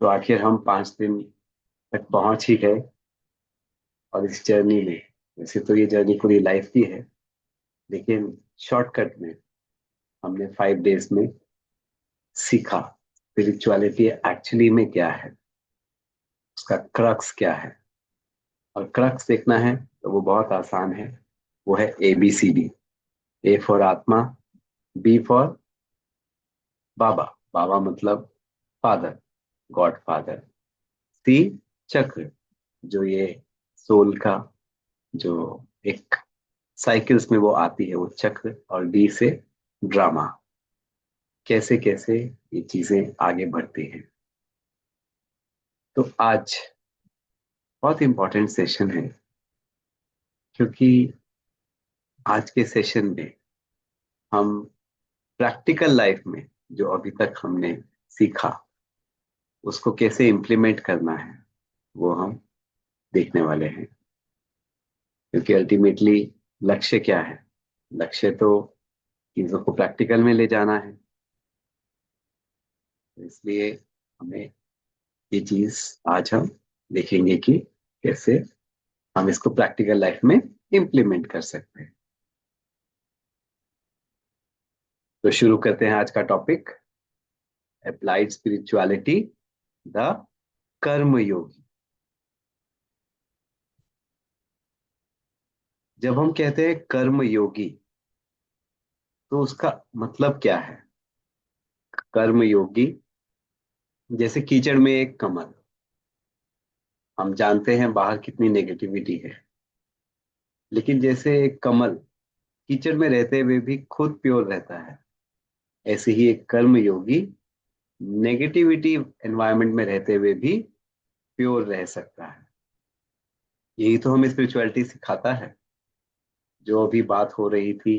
तो आखिर हम 5 दिन तक पहुंच ही गए। और इस जर्नी में, वैसे तो ये जर्नी पूरी लाइफ की है, लेकिन शॉर्टकट में हमने 5 डेज में सीखा स्पिरिचुअलिटी एक्चुअली में क्या है, उसका क्रक्स क्या है। और क्रक्स देखना है तो वो बहुत आसान है। वो है ABCD। A फॉर आत्मा, B फॉर बाबा। बाबा मतलब फादर, गॉड फादर। C चक्र, जो ये सोल का जो एक साइकिल्स में वो आती है, वो चक्र। और D से ड्रामा, कैसे कैसे ये चीजें आगे बढ़ती हैं। तो आज बहुत इंपॉर्टेंट सेशन है, क्योंकि आज के सेशन में हम प्रैक्टिकल लाइफ में जो अभी तक हमने सीखा, उसको कैसे इम्प्लीमेंट करना है वो हम देखने वाले हैं। क्योंकि अल्टीमेटली लक्ष्य क्या है? लक्ष्य तो चीजों को प्रैक्टिकल में ले जाना है। तो इसलिए हमें ये चीज आज हम देखेंगे कि कैसे हम इसको प्रैक्टिकल लाइफ में इम्प्लीमेंट कर सकते हैं। तो शुरू करते हैं आज का टॉपिक, अप्लाइड स्पिरिचुअलिटी, द कर्म योगी। जब हम कहते हैं कर्म योगी, तो उसका मतलब क्या है? कर्म योगी जैसे कीचड़ में एक कमल। हम जानते हैं बाहर कितनी नेगेटिविटी है, लेकिन जैसे एक कमल कीचड़ में रहते हुए भी खुद प्योर रहता है, ऐसे ही एक कर्म योगी नेगेटिविटी एनवायरनमेंट में रहते हुए भी प्योर रह सकता है। यही तो हमें स्पिरिचुअलिटी सिखाता है। जो अभी बात हो रही थी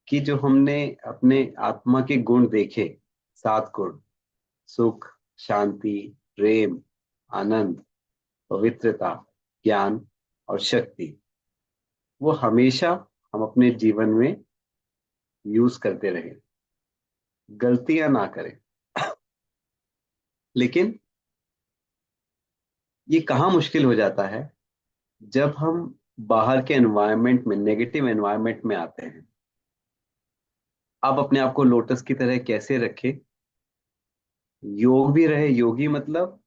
कि जो हमने अपने आत्मा के गुण देखे, 7 गुण, सुख, शांति, प्रेम, आनंद, पवित्रता, ज्ञान और शक्ति, वो हमेशा हम अपने जीवन में यूज करते रहे, गलतियां ना करें। लेकिन ये कहाँ मुश्किल हो जाता है? जब हम बाहर के एनवायरनमेंट में, नेगेटिव एनवायरनमेंट में आते हैं। आप अपने आप को लोटस की तरह कैसे रखें? योग भी रहे, योगी मतलब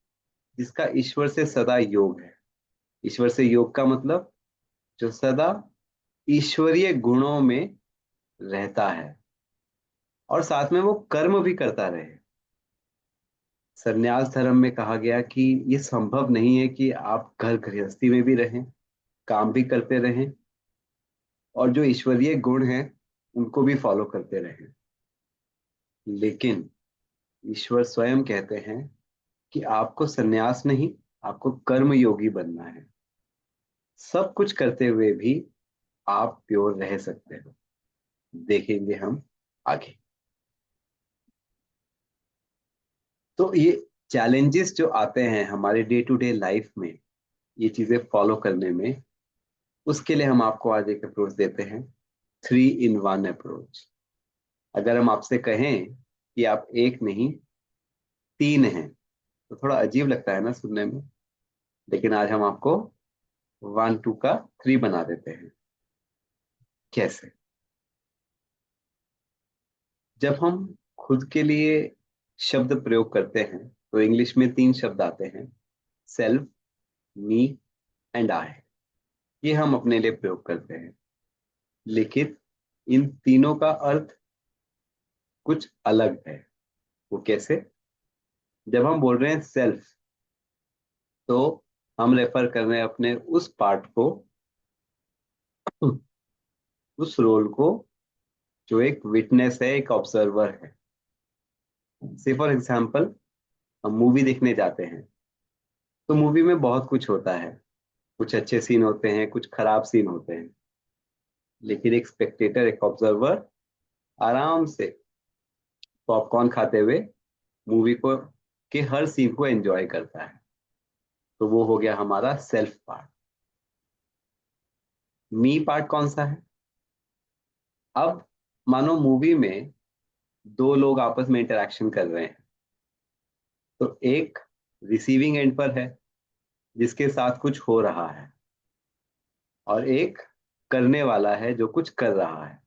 जिसका ईश्वर से सदा योग है। ईश्वर से योग का मतलब जो सदा ईश्वरीय गुणों में रहता है और साथ में वो कर्म भी करता रहे। संन्यास धर्म में कहा गया कि ये संभव नहीं है कि आप घर गृहस्थी में भी रहें, काम भी करते रहें और जो ईश्वरीय गुण हैं उनको भी फॉलो करते रहें। लेकिन ईश्वर स्वयं कहते हैं कि आपको संन्यास नहीं, आपको कर्म योगी बनना है। सब कुछ करते हुए भी आप प्योर रह सकते हो। देखेंगे हम आगे। तो ये चैलेंजेस जो आते हैं हमारे डे टू डे लाइफ में, ये चीजें फॉलो करने में, उसके लिए हम आपको आज एक अप्रोच देते हैं, 3 in 1 अप्रोच। अगर हम आपसे कहें कि आप एक नहीं 3 हैं, तो थोड़ा अजीब लगता है ना सुनने में। लेकिन आज हम आपको 1 2 का 3 बना देते हैं। कैसे? जब हम खुद के लिए शब्द प्रयोग करते हैं तो इंग्लिश में 3 शब्द आते हैं, सेल्फ, मी एंड आई। ये हम अपने लिए प्रयोग करते हैं। लेकिन इन तीनों का अर्थ कुछ अलग है। वो कैसे? जब हम बोल रहे हैं सेल्फ, तो हम रेफर कर रहे हैं अपने उस पार्ट को, उस रोल को जो एक विटनेस है, एक ऑब्जर्वर है। से फॉर एग्जाम्पल, हम मूवी देखने जाते हैं तो मूवी में बहुत कुछ होता है। कुछ अच्छे सीन होते हैं, कुछ खराब सीन होते हैं। लेकिन एक स्पेक्टेटर, एक ऑब्जर्वर आराम से पॉपकॉर्न खाते हुए मूवी को के हर सीन को एंजॉय करता है। तो वो हो गया हमारा सेल्फ पार्ट। मी पार्ट कौन सा है? अब मानो मूवी में 2 लोग आपस में इंटरेक्शन कर रहे हैं, तो एक रिसीविंग एंड पर है जिसके साथ कुछ हो रहा है, और एक करने वाला है जो कुछ कर रहा है।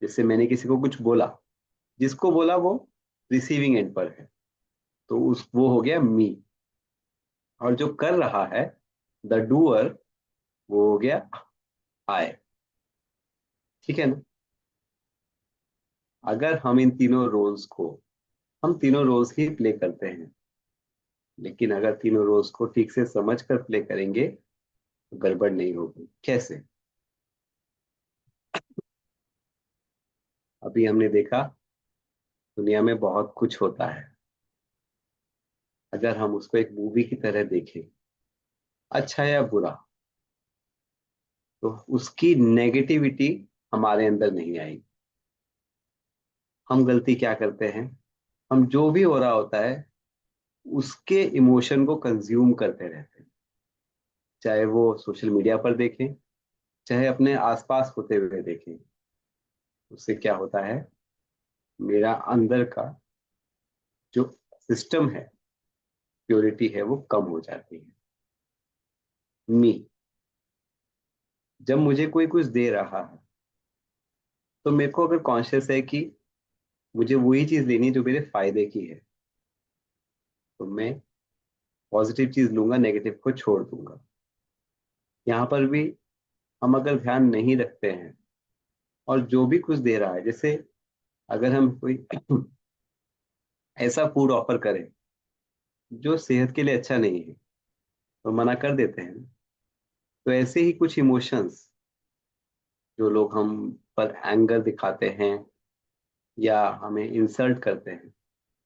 जैसे मैंने किसी को कुछ बोला, जिसको बोला वो रिसीविंग एंड पर है, तो उस वो हो गया मी। और जो कर रहा है, द डूअर, वो हो गया आई। ठीक है ना? अगर हम इन तीनों रोल्स को, हम तीनों रोल्स ही प्ले करते हैं, लेकिन अगर तीनों रोल्स को ठीक से समझ कर प्ले करेंगे तो गड़बड़ नहीं होगी। कैसे? अभी हमने देखा दुनिया में बहुत कुछ होता है। अगर हम उसको एक मूवी की तरह देखें, अच्छा या बुरा, तो उसकी नेगेटिविटी हमारे अंदर नहीं आएगी। हम गलती क्या करते हैं, हम जो भी हो रहा होता है उसके इमोशन को कंज्यूम करते रहते हैं। चाहे वो सोशल मीडिया पर देखें, चाहे अपने आसपास होते हुए देखें। उससे क्या होता है, मेरा अंदर का जो सिस्टम है, प्योरिटी है, वो कम हो जाती है। मी, जब मुझे कोई कुछ दे रहा है, तो मेरे को अगर कॉन्शियस है कि मुझे वही चीज लेनी है जो मेरे फायदे की है, तो मैं पॉजिटिव चीज लूंगा, नेगेटिव को छोड़ दूंगा। यहाँ पर भी हम अगर ध्यान नहीं रखते हैं और जो भी कुछ दे रहा है, जैसे अगर हम कोई ऐसा फूड ऑफर करें जो सेहत के लिए अच्छा नहीं है, तो मना कर देते हैं। तो ऐसे ही कुछ इमोशंस जो लोग हम पर एंगर दिखाते हैं या हमें इंसल्ट करते हैं,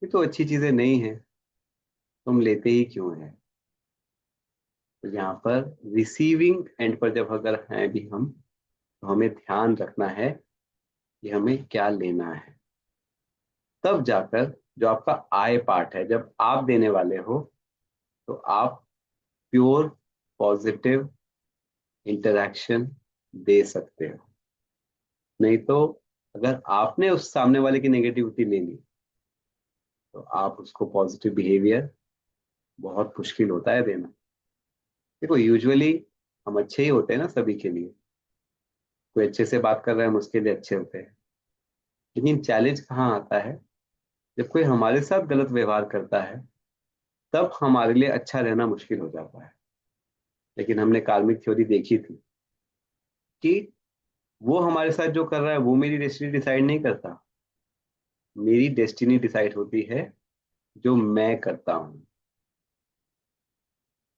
ये तो अच्छी चीजें नहीं है, तुम लेते ही क्यों है? तो यहाँ पर रिसीविंग एंड पर जब अगर हैं भी हम, तो हमें ध्यान रखना है कि हमें क्या लेना है। तब जाकर जो आपका आई पार्ट है, जब आप देने वाले हो, तो आप प्योर पॉजिटिव इंटरैक्शन दे सकते हो। नहीं तो अगर आपने उस सामने वाले की नेगेटिविटी ले ली, तो आप उसको पॉजिटिव बिहेवियर बहुत मुश्किल होता है देना। देखो, यूजुअली हम अच्छे ही होते हैं ना सभी के लिए। कोई अच्छे से बात कर रहा है हम उसके लिए अच्छे होते हैं। लेकिन चैलेंज कहाँ आता है, जब कोई हमारे साथ गलत व्यवहार करता है, तब हमारे लिए अच्छा रहना मुश्किल हो जाता है। लेकिन हमने कार्मिक थ्योरी देखी थी कि वो हमारे साथ जो कर रहा है वो मेरी डेस्टिनी डिसाइड नहीं करता। मेरी डेस्टिनी डिसाइड होती है जो मैं करता हूं।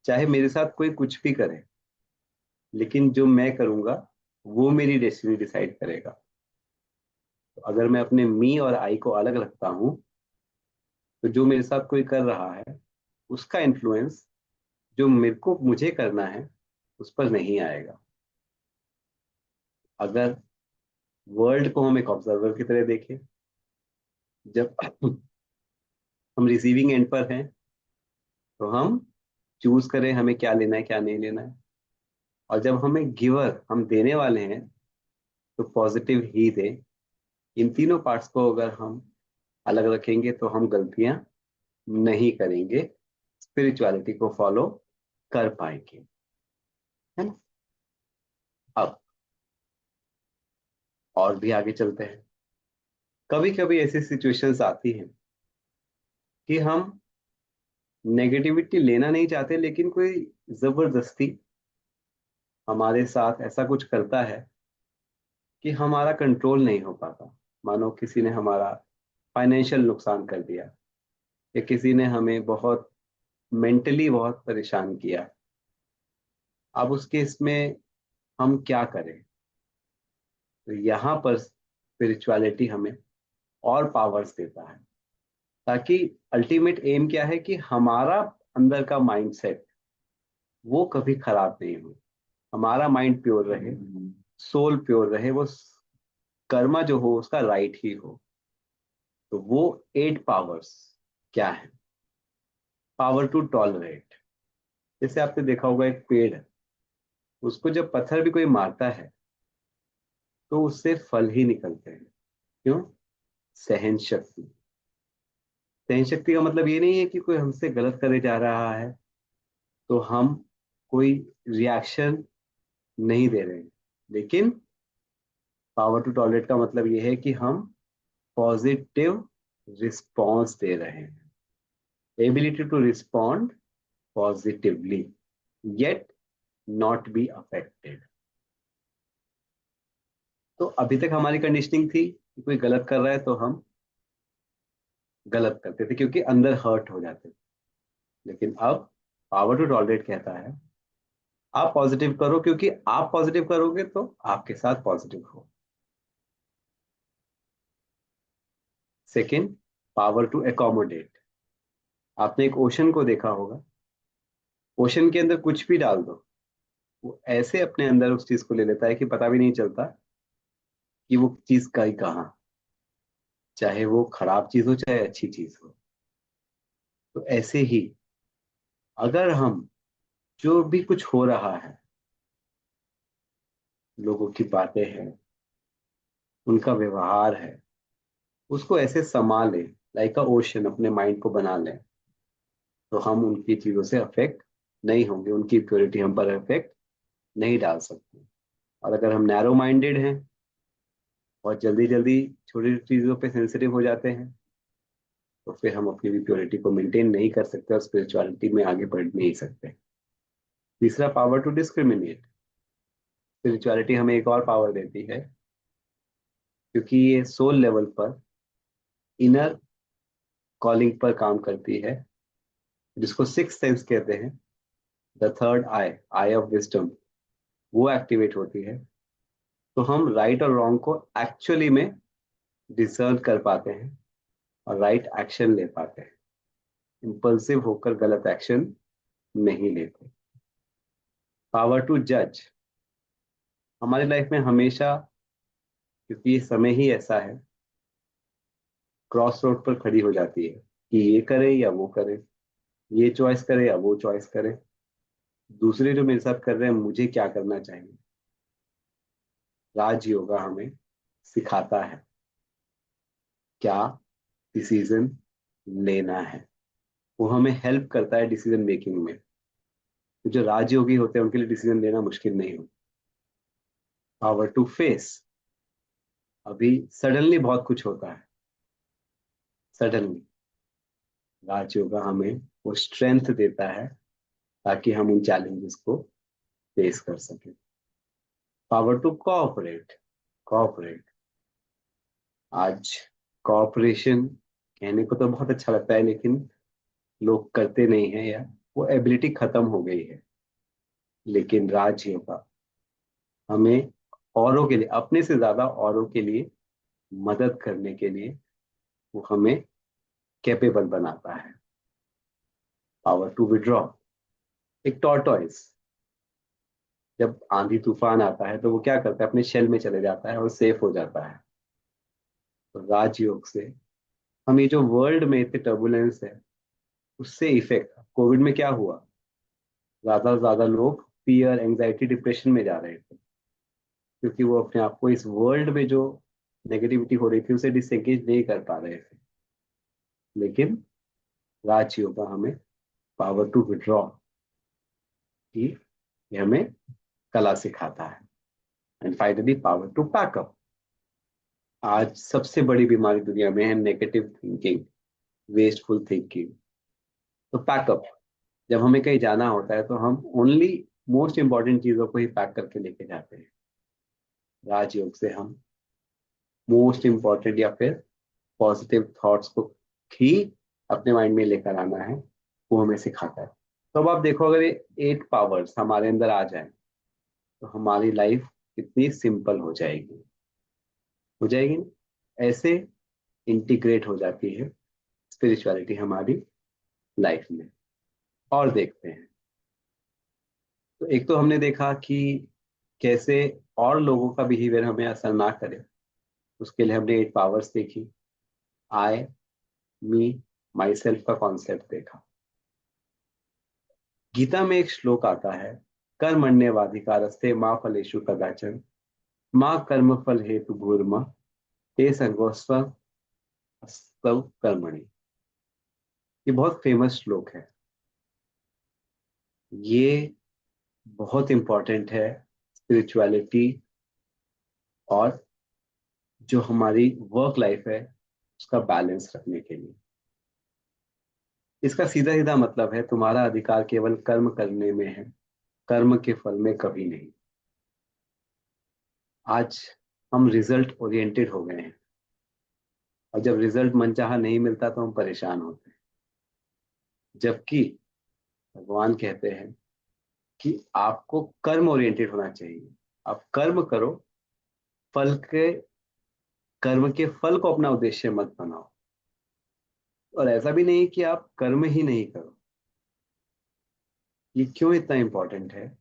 चाहे मेरे साथ कोई कुछ भी करे, लेकिन जो मैं करूंगा वो मेरी डेस्टिनी डिसाइड करेगा। तो अगर मैं अपने मी और आई को अलग रखता हूं, तो जो मेरे साथ कोई कर रहा है उसका इन्फ्लुएंस जो मेरे को मुझे करना है उस पर नहीं आएगा। अगर वर्ल्ड को हम एक ऑब्जर्वर की तरह देखें, जब हम रिसीविंग एंड पर हैं, तो हम चूज करें हमें क्या लेना है क्या नहीं लेना है। और जब हमें गिवर, हम देने वाले हैं, तो पॉजिटिव ही दें। इन तीनों पार्ट्स को अगर हम अलग रखेंगे तो हम गलतियां नहीं करेंगे, स्पिरिचुअलिटी को फॉलो कर पाएंगे। है ना? अब और भी आगे चलते हैं। कभी कभी ऐसी सिचुएशंस आती हैं कि हम नेगेटिविटी लेना नहीं चाहते, लेकिन कोई जबरदस्ती हमारे साथ ऐसा कुछ करता है कि हमारा कंट्रोल नहीं हो पाता। मानो किसी ने हमारा फाइनेंशियल नुकसान कर दिया, या किसी ने हमें बहुत मेंटली बहुत परेशान किया। अब उस केस में हम क्या करें? तो यहाँ पर स्पिरिचुअलिटी हमें और पावर्स देता है, ताकि अल्टीमेट एम क्या है कि हमारा अंदर का माइंडसेट वो कभी खराब नहीं हो, हमारा माइंड प्योर रहे, सोल प्योर रहे, वो कर्मा जो हो उसका राइट ही हो। तो वो 8 पावर्स क्या है? Power to tolerate. जैसे आपने देखा होगा एक पेड़ है, उसको जब पत्थर भी कोई मारता है तो उससे फल ही निकलते हैं। क्यों? सहन शक्ति। सहन शक्ति का मतलब ये नहीं है कि कोई हमसे गलत करे जा रहा है तो हम कोई रिएक्शन नहीं दे रहे हैं, लेकिन पावर टू टॉलरेट का मतलब ये है कि हम पॉजिटिव रिस्पॉन्स दे रहे हैं, ability to respond positively yet not be affected. तो अभी तक हमारी कंडीशनिंग थी कि कोई गलत कर रहा है तो हम गलत करते थे क्योंकि अंदर हर्ट हो जाते थे, लेकिन अब पावर टू टॉलरेट कहता है आप पॉजिटिव करो, क्योंकि आप पॉजिटिव करोगे तो आपके साथ पॉजिटिव हो। Second, power to accommodate. आपने एक ओशन को देखा होगा, ओशन के अंदर कुछ भी डाल दो, वो ऐसे अपने अंदर उस चीज को ले लेता है कि पता भी नहीं चलता कि वो चीज गई कहाँ, चाहे वो खराब चीज हो चाहे अच्छी चीज हो। तो ऐसे ही अगर हम जो भी कुछ हो रहा है, लोगों की बातें हैं, उनका व्यवहार है, उसको ऐसे संभालें, लाइक अ ओशन अपने माइंड को बना लें, तो हम उनकी चीजों से अफेक्ट नहीं होंगे, उनकी प्योरिटी हम पर अफेक्ट नहीं डाल सकते। और अगर हम नैरो माइंडेड हैं और जल्दी जल्दी छोटी चीजों पे सेंसिटिव हो जाते हैं, तो फिर हम अपनी भी प्योरिटी को मेंटेन नहीं कर सकते और स्पिरिचुअलिटी में आगे बढ़ नहीं सकते। तीसरा, पावर टू डिस्क्रिमिनेट। स्पिरिचुअलिटी हमें एक और पावर देती है, क्योंकि ये सोल लेवल पर इनर कॉलिंग पर काम करती है, जिसको सिक्स सेंस कहते हैं, the third I, I of wisdom, वो एक्टिवेट होती है। तो हम राइट और रॉन्ग को एक्चुअली में डिसर्न कर पाते हैं और राइट एक्शन ले पाते हैं, इम्पल्सिव होकर गलत एक्शन नहीं लेते। पावर टू जज। हमारी लाइफ में हमेशा, क्योंकि ये समय ही ऐसा है, क्रॉस रोड पर खड़ी हो जाती है कि ये करे या वो करे, ये चॉइस करे या वो चॉइस करे, दूसरे जो मेरे साथ कर रहे हैं मुझे क्या करना चाहिए। राज योगा हमें सिखाता है क्या डिसीजन लेना है, वो हमें हेल्प करता है डिसीजन मेकिंग में। तो जो राजयोगी होते हैं उनके लिए डिसीजन लेना मुश्किल नहीं होता। Power to face. अभी सडनली बहुत कुछ होता है, सडनली राजयोगा हमें वो स्ट्रेंथ देता है ताकि हम उन चैलेंजेस को फेस कर सकें। Power to cooperate. कोऑपरेट, आज कोऑपरेशन कहने को तो बहुत अच्छा लगता है, लेकिन लोग करते नहीं है या वो एबिलिटी खत्म हो गई है। लेकिन राजयोगा हमें औरों के लिए, अपने से ज्यादा औरों के लिए मदद करने के लिए वो हमें कैपेबल बनाता है। Power to withdraw. एक टॉर्टोइज जब आंधी तूफान आता है तो वो क्या करता है, अपने शेल में चले जाता है और सेफ हो जाता है। तो राजयोग से हम ये जो वर्ल्ड में इतने टर्बुलेंस है, उससे इफेक्ट, कोविड में क्या हुआ, ज्यादा से ज्यादा लोग फियर, एंजाइटी, डिप्रेशन में जा रहे थे, क्योंकि वो अपने आप को इस वर्ल्ड में जो नेगेटिविटी हो रही थी उसे डिसएंगेज नहीं कर पा रहे थे। लेकिन राजयोग का हमें पावर टू विड्रॉ की, ये हमें कला सिखाता है। And finally, power to pack up. आज सबसे बड़ी बीमारी दुनिया में है नेगेटिव थिंकिंग, वेस्टफुल थिंकिंग। तो पैकअप, जब हमें कहीं जाना होता है तो हम ओनली मोस्ट इंपॉर्टेंट चीजों को ही पैक करके लेके जाते हैं। राजयोग से हम मोस्ट इंपॉर्टेंट या फिर पॉजिटिव थॉट्स को ही अपने माइंड में लेकर आना है, वो हमें सिखाता है। तो अब आप देखो, अगर ये 8 पावर्स हमारे अंदर आ जाए तो हमारी लाइफ कितनी सिंपल हो जाएगी ना? ऐसे इंटीग्रेट हो जाती है स्पिरिचुअलिटी हमारी लाइफ में। और देखते हैं, तो एक तो हमने देखा कि कैसे और लोगों का बिहेवियर हमें असर ना करे, उसके लिए हमने 8 पावर्स देखी। आई, मी, माई सेल्फ का कॉन्सेप्ट देखा। गीता में एक श्लोक आता है, कर्मण्यवाधिकारस्ते माँ फलेषु कदाचन माँ कर्म फल हेतु भूर्मा ते सर्वस्व स्तव कर्मणि। ये बहुत फेमस श्लोक है। ये बहुत इंपॉर्टेंट है स्पिरिचुअलिटी और जो हमारी वर्क लाइफ है उसका बैलेंस रखने के लिए। इसका सीधा सीधा मतलब है तुम्हारा अधिकार केवल कर्म करने में है, कर्म के फल में कभी नहीं। आज हम रिजल्ट ओरिएंटेड हो गए हैं, और जब रिजल्ट मनचाहा नहीं मिलता तो हम परेशान होते हैं। जबकि भगवान कहते हैं कि आपको कर्म ओरिएंटेड होना चाहिए। आप कर्म करो, फल के कर्म के फल को अपना उद्देश्य मत बनाओ। और ऐसा भी नहीं कि आप कर्म ही नहीं करो। ये क्यों इतना इंपॉर्टेंट है?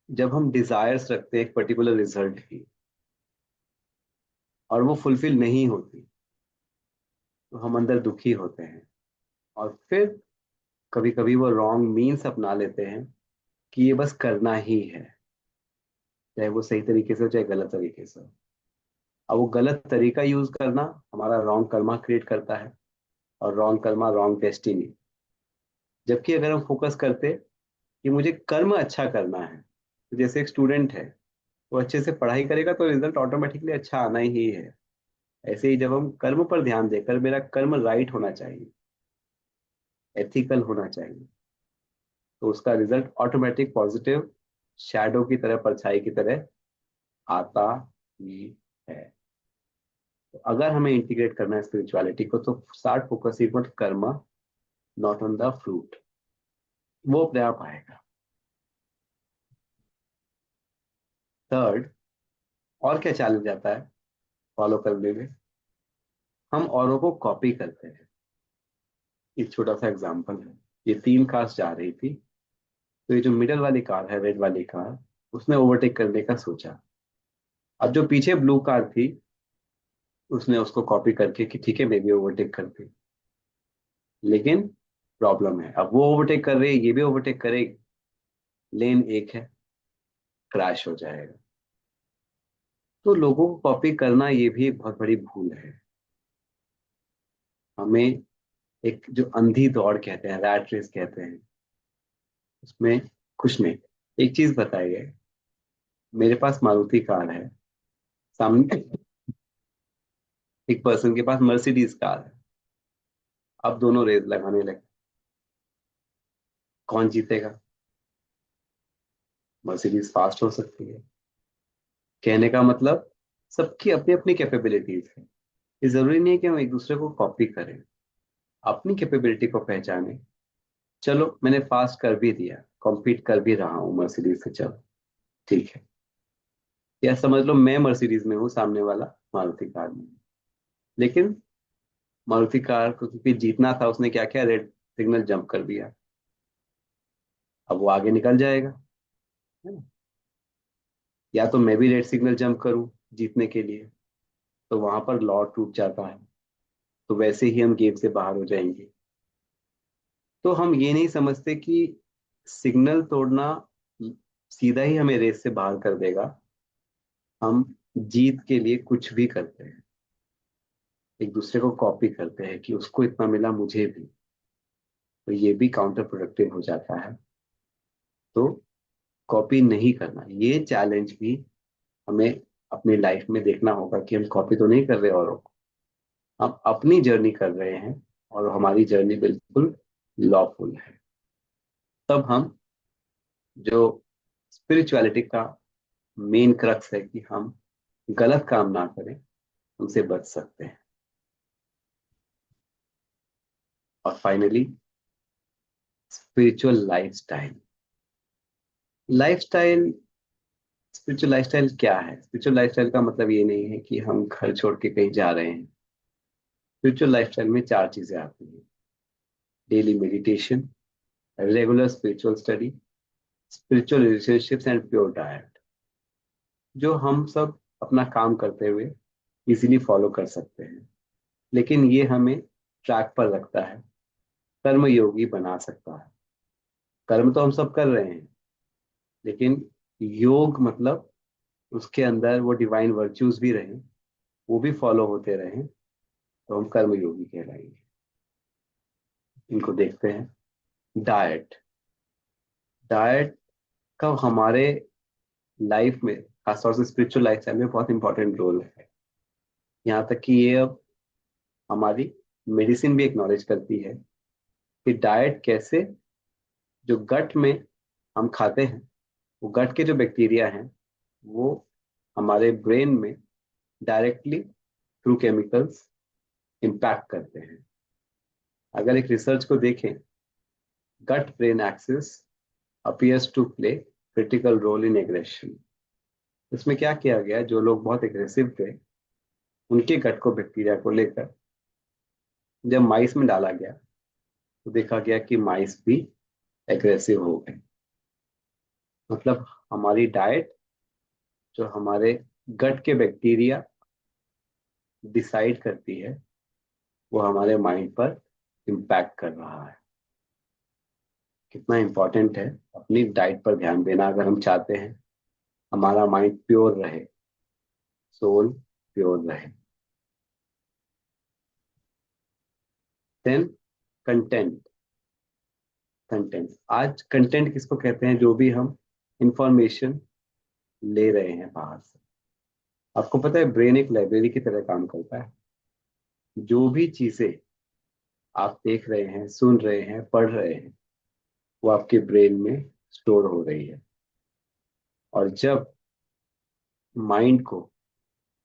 जब हम डिजायर्स रखते हैं एक पर्टिकुलर रिजल्ट की और वो फुलफिल नहीं होती, तो हम अंदर दुखी होते हैं। और फिर कभी कभी वो रॉन्ग मीन्स अपना लेते हैं कि ये बस करना ही है, चाहे वो सही तरीके से हो चाहे गलत तरीके से हो। अब वो गलत तरीका यूज करना हमारा रॉन्ग कर्मा क्रिएट करता है, और रॉन्ग कर्मा रॉन्ग डेस्टिनी। जबकि अगर हम फोकस करते कि मुझे कर्म अच्छा करना है, तो जैसे एक स्टूडेंट है, वो अच्छे से पढ़ाई करेगा तो रिजल्ट ऑटोमेटिकली अच्छा आना ही है। ऐसे ही जब हम कर्म पर ध्यान देकर मेरा कर्म राइट होना चाहिए, एथिकल होना चाहिए, तो उसका रिजल्ट ऑटोमेटिक पॉजिटिव शैडो की तरह, परछाई की तरह आता ही है। तो अगर हमें इंटीग्रेट करना है स्पिरिचुअलिटी को, तो स्टार्ट फोकसिंग ऑन कर्म, नॉट ऑन द फ्रूट। वो अपने आप आएगा। थर्ड, और क्या चैलेंज आता है फॉलो करने में? हम औरों को कॉपी करते हैं। एक छोटा सा एग्जांपल है। ये तीन कार्स जा रही थी, तो ये जो मिडल वाली कार है, रेड वाली कार, उसने ओवरटेक करने का सोचा। अब जो पीछे ब्लू कार थी, उसने उसको कॉपी करके कि ठीक है मैं भी ओवरटेक करती। लेकिन प्रॉब्लम है, अब वो ओवरटेक कर रही है, ये भी ओवरटेक करेगी, लेन एक है, क्रैश हो जाएगा। तो लोगों को कॉपी करना ये भी एक बहुत बड़ी भूल है। हमें एक जो अंधी दौड़ कहते हैं, रैट रेस कहते हैं, उसमें कुछ नहीं। एक चीज बताइए, मेरे पास मारुति कार है, सामने एक पर्सन के पास मर्सिडीज कार है। अब दोनों रेस लगाने लगे, कौन जीतेगा? मर्सिडीज फास्ट हो सकती है। कहने का मतलब सबकी अपनी अपनी कैपेबिलिटीज है। ये जरूरी नहीं है कि हम एक दूसरे को कॉपी करें। अपनी कैपेबिलिटी को पहचाने। चलो मैंने फास्ट कर भी दिया, कॉम्पीट कर भी रहा हूँ मर्सिडीज से, चलो ठीक है। या समझ लो मैं मर्सिडीज में हूँ, सामने वाला मारुति कार में है। लेकिन मारुति कार को क्योंकि जीतना था, उसने क्या किया, रेड सिग्नल जंप कर दिया। अब वो आगे निकल जाएगा, है ना? या तो मैं भी रेड सिग्नल जंप करूं जीतने के लिए, तो वहां पर लॉ टूट जाता है, तो वैसे ही हम गेम से बाहर हो जाएंगे। तो हम ये नहीं समझते कि सिग्नल तोड़ना सीधा ही हमें रेस से बाहर कर देगा। हम जीत के लिए कुछ भी करते हैं, एक दूसरे को कॉपी करते हैं कि उसको इतना मिला मुझे भी, तो ये भी काउंटर प्रोडक्टिव हो जाता है। तो कॉपी नहीं करना, ये चैलेंज भी हमें अपनी लाइफ में देखना होगा कि हम कॉपी तो नहीं कर रहे औरों को, हम अपनी जर्नी कर रहे हैं, और हमारी जर्नी बिल्कुल लॉफुल है। तब हम जो स्पिरिचुअलिटी का मेन क्रक्स है कि हम गलत काम ना करें, उनसे बच सकते हैं। और finally, spiritual lifestyle. Lifestyle spiritual lifestyle क्या है? स्पिरिचुअल लाइफस्टाइल का मतलब ये नहीं है कि हम घर छोड़ के कहीं जा रहे हैं। स्पिरिचुअल लाइफस्टाइल में चार चीजें आती हैं: daily meditation, regular spiritual study, spiritual relationships and pure diet. जो हम सब अपना काम करते हुए इजीली फॉलो कर सकते हैं, लेकिन ये हमें ट्रैक पर रखता है, कर्म योगी बना सकता है। कर्म तो हम सब कर रहे हैं, लेकिन योग मतलब उसके अंदर वो डिवाइन वर्च्यूज भी रहें, वो भी फॉलो होते रहें, तो हम कर्म योगी कहलाएंगे। इनको देखते हैं। डाइट। डाइट का हमारे लाइफ में, खासतौर से स्पिरिचुअल लाइफ में बहुत इंपॉर्टेंट रोल है। यहाँ तक कि ये अब हमारी मेडिसिन भी एक्नॉलेज करती है कि डाइट कैसे, जो गट में हम खाते हैं, वो गट के जो बैक्टीरिया हैं वो हमारे ब्रेन में डायरेक्टली थ्रू केमिकल्स इम्पैक्ट करते हैं। अगर एक रिसर्च को देखें, gut brain axis appears to play critical role in aggression। इसमें क्या किया गया, जो लोग बहुत एग्रेसिव थे उनके गट को बैक्टीरिया को लेकर जब माइस में डाला गया तो देखा गया कि माइस भी एग्रेसिव हो गए। मतलब हमारी डाइट जो हमारे गट के बैक्टीरिया डिसाइड करती है वो हमारे माइंड पर इम्पैक्ट कर रहा है। कितना इम्पोर्टेंट है अपनी डाइट पर ध्यान देना अगर हम चाहते हैं हमारा माइंड प्योर रहे, सोल प्योर रहे। Then content. कंटेंट, आज कंटेंट किसको कहते हैं, जो भी हम इंफॉर्मेशन ले रहे हैं बाहर से। आपको पता है ब्रेन एक लाइब्रेरी की तरह काम करता है। जो भी चीजें आप देख रहे हैं, सुन रहे हैं, पढ़ रहे हैं, वो आपके ब्रेन में स्टोर हो रही है। और जब माइंड को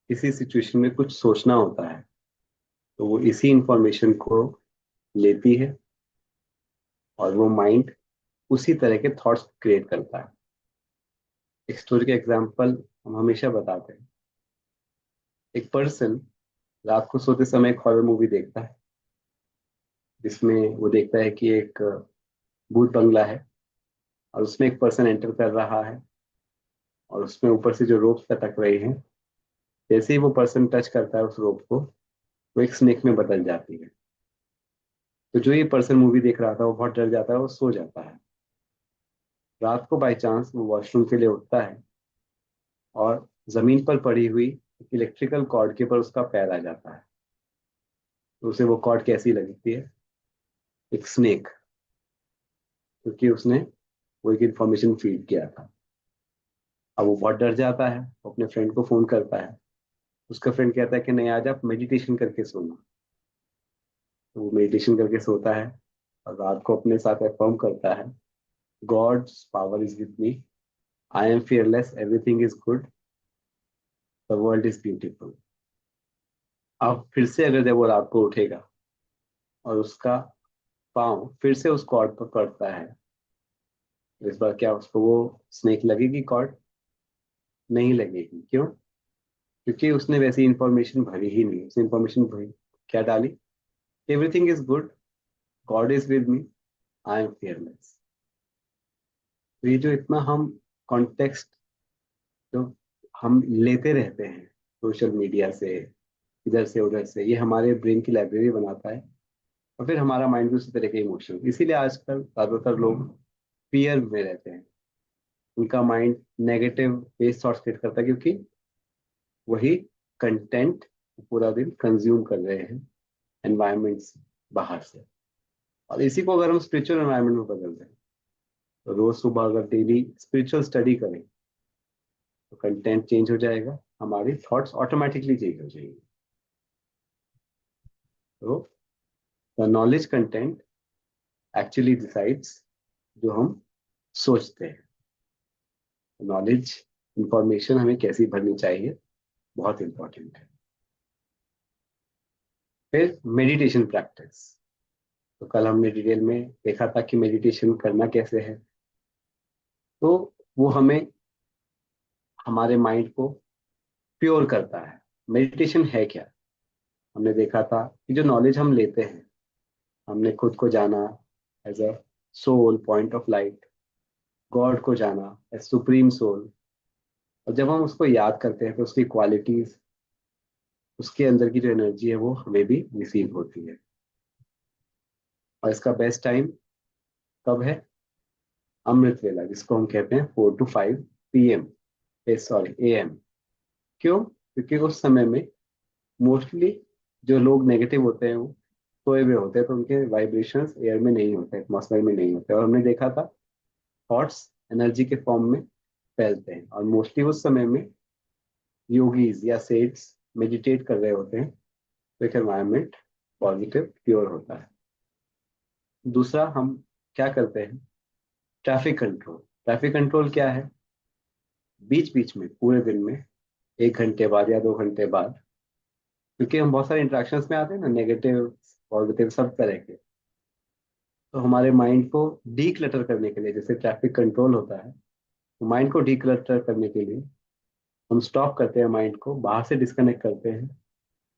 किसी सिचुएशन में कुछ सोचना होता है तो वो इसी इंफॉर्मेशन को लेती है और वो माइंड उसी तरह के थॉट्स क्रिएट करता है। एक स्टोरी का एग्जांपल हम हमेशा बताते हैं। एक पर्सन रात को सोते समय एक हॉरर मूवी देखता है जिसमें वो देखता है कि एक भूत बंगला है और उसमें एक पर्सन एंटर कर रहा है और उसमें ऊपर से जो रोप लटक रही है, जैसे ही वो पर्सन टच करता है उस रोप को, वो एक स्नेक में बदल जाती है। तो जो ये पर्सन मूवी देख रहा था वो बहुत डर जाता है, वो सो जाता है। रात को बाई चांस वो वॉशरूम के लिए उठता है और जमीन पर पड़ी हुई एक इलेक्ट्रिकल कॉर्ड के ऊपर उसका पैर आ जाता है। तो उसे वो कॉर्ड कैसी लगती है, एक स्नेक, क्योंकि उसने वो एक इंफॉर्मेशन फीड किया था। अब वो बहुत डर जाता है, वो अपने फ्रेंड को फोन करता है। उसका फ्रेंड कहता है कि नहीं, आज आप मेडिटेशन करके सोना। तो वो मेडिटेशन करके सोता है और रात को अपने साथ अफर्म करता है, God's power is with me, I am fearless, everything is good, the world is beautiful. अब फिर से अगर जब वो रात को उठेगा और उसका पाँव फिर से उस कॉर्ड पर पड़ता है, तो इस बार क्या उसको वो स्नेक लगेगी, कॉर्ड नहीं लगेगी। क्यों? क्योंकि उसने वैसी इंफॉर्मेशन भरी ही नहीं। उसने इंफॉर्मेशन भरी, क्या डाली, everything is good, God is with me, I am fearless. तो ये जो इतना हम कॉन्टेक्स्ट जो हम लेते रहते हैं सोशल मीडिया से, इधर से उधर से, ये हमारे ब्रेन की लाइब्रेरी बनाता है और फिर हमारा माइंड भी उसी तरह के इमोशन। इसीलिए आजकल ज्यादातर लोग फियर में रहते हैं। उनका mind negative based thoughts create करता है क्योंकि वही कंटेंट पूरा दिन कंज्यूम कर रहे हैं एनवायरमेंट से, बाहर से। और इसी को अगर हम स्पिरिचुअल एनवायरनमेंट में बदल दें, तो रोज सुबह अगर डेली स्पिरिचुअल स्टडी करें तो कंटेंट चेंज हो जाएगा, हमारी थॉट्स ऑटोमेटिकली चेंज हो जाएंगे। तो the knowledge content actually decides जो हम सोचते हैं। नॉलेज, इंफॉर्मेशन हमें कैसी भरनी चाहिए, बहुत इंपॉर्टेंट है। फिर मेडिटेशन प्रैक्टिस। तो कल हमने डिटेल में देखा था कि मेडिटेशन करना कैसे है। तो वो हमें, हमारे माइंड को प्योर करता है। मेडिटेशन है क्या? हमने देखा था कि जो नॉलेज हम लेते हैं, हमने खुद को जाना as a soul point of light, God को जाना एज सुप्रीम सोल। और जब हम उसको याद करते हैं तो उसकी क्वालिटीज, उसके अंदर की जो एनर्जी है वो हमें भी रिसीव होती है। और इसका बेस्ट टाइम कब है? अमृत वेला, जिसको हम कहते हैं 4 to 5 PM, सॉरी AM। क्यों? क्योंकि उस समय में मोस्टली जो लोग नेगेटिव होते हैं वो सोए हुए होते हैं तो उनके वाइब्रेशंस एयर में नहीं होते, एटमॉस्फेयर में नहीं होते। और हमने देखा था थॉट्स एनर्जी के फॉर्म में फैलते हैं, और मोस्टली उस समय में योगीज या सेट्स मेडिटेट कर रहे होते हैं, तो एक एनवायरनमेंट पॉजिटिव प्योर होता है। दूसरा हम क्या करते हैं, ट्रैफिक कंट्रोल। ट्रैफिक कंट्रोल क्या है, बीच बीच में पूरे दिन में 1 घंटे बाद या 2 घंटे बाद, क्योंकि हम बहुत सारे इंट्रैक्शंस में आते हैं ना, नेगेटिव पॉजिटिव सब तरह के, तो हमारे माइंड को डी क्लटर करने के लिए, जैसे ट्रैफिक कंट्रोल होता है, तो माइंड को डी क्लटर करने के लिए हम स्टॉप करते हैं, माइंड को बाहर से डिस्कनेक्ट करते हैं,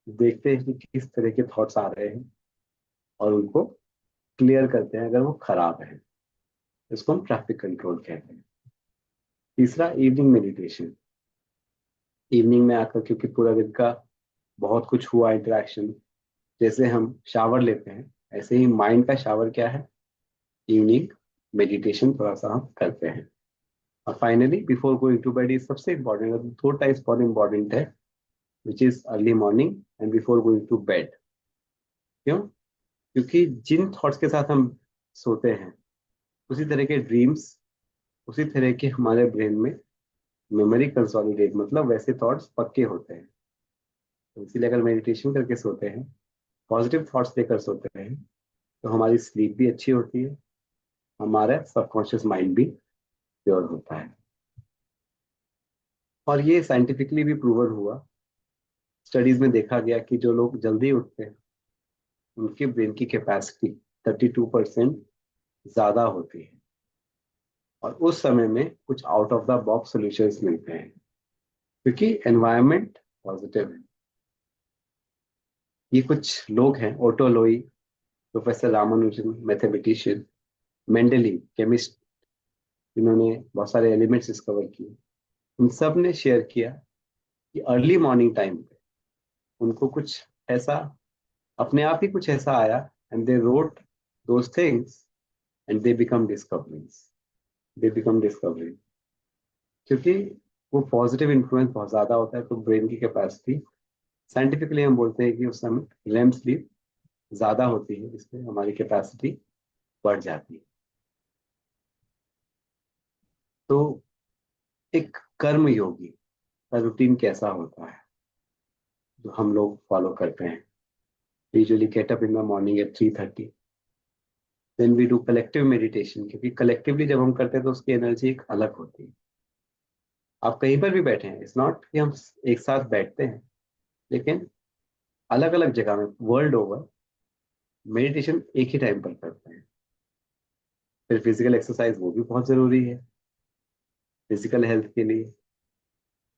देखते हैं कि किस तरह के थॉट्स आ रहे हैं और उनको क्लियर करते हैं अगर वो खराब है। इसको हम ट्रैफिक कंट्रोल कहते हैं। तीसरा, इवनिंग मेडिटेशन। इवनिंग में आकर, क्योंकि पूरा दिन का बहुत कुछ हुआ इंटरेक्शन, जैसे हम शावर लेते हैं ऐसे ही माइंड का शावर क्या है, इवनिंग मेडिटेशन थोड़ा सा हम करते हैं। और finally before going to bed, सबसे इंपॉर्टेंट, थोड़ा टाइप्स बहुत इंपॉर्टेंट है, which is early morning and before going to bed. क्यों? क्योंकि जिन थॉट्स के साथ हम सोते हैं, उसी तरह के ड्रीम्स, उसी तरह के हमारे ब्रेन में मेमोरी कंसोलिडेट, मतलब वैसे थॉट्स पक्के होते हैं। तो इसीलिए अगर मेडिटेशन करके सोते हैं, पॉजिटिव थॉट्स लेकर सोते हैं, तो हमारी स्लीप भी अच्छी होती है, हमारा सबकॉन्शियस माइंड भी प्योर होता है। और ये साइंटिफिकली भी प्रूवन हुआ, स्टडीज में देखा गया कि जो लोग जल्दी उठते हैं उनके ब्रेन की कैपेसिटी 32% ज्यादा होती है, और उस समय में कुछ out of the box solutions मिलते हैं, क्योंकि एनवायरनमेंट पॉजिटिव है। ये कुछ लोग हैं, ओटो लोई, professor Ramanujan mathematician, Mendeley chemist, जिन्होंने बहुत सारे एलिमेंट्स डिस्कवर किए, उन सब ने शेयर किया कि अर्ली मॉर्निंग टाइम पे उनको कुछ ऐसा, अपने आप ही कुछ ऐसा आया, and they wrote those things and they become discovery. क्योंकि वो पॉजिटिव इन्फ्लुएंस बहुत ज्यादा होता है, तो ब्रेन की कैपेसिटी, साइंटिफिकली हम बोलते हैं कि उस समय रेम स्लीप ज्यादा होती है, जिसमें हमारी कैपेसिटी बढ़ जाती है। तो एक कर्म योगी का रूटीन कैसा होता है जो हम लोग फॉलो करते हैं? Usually get up in the morning at 3:30, then we do collective meditation, क्योंकि कलेक्टिवली जब हम करते हैं तो उसकी एनर्जी एक अलग होती है। आप कहीं पर भी बैठे हैं, इट्स नॉट कि हम एक साथ बैठते हैं, लेकिन अलग अलग जगह में वर्ल्ड ओवर मेडिटेशन एक ही टाइम पर करते हैं। फिर फिजिकल एक्सरसाइज वो भी बहुत जरूरी है फिजिकल हेल्थ के लिए।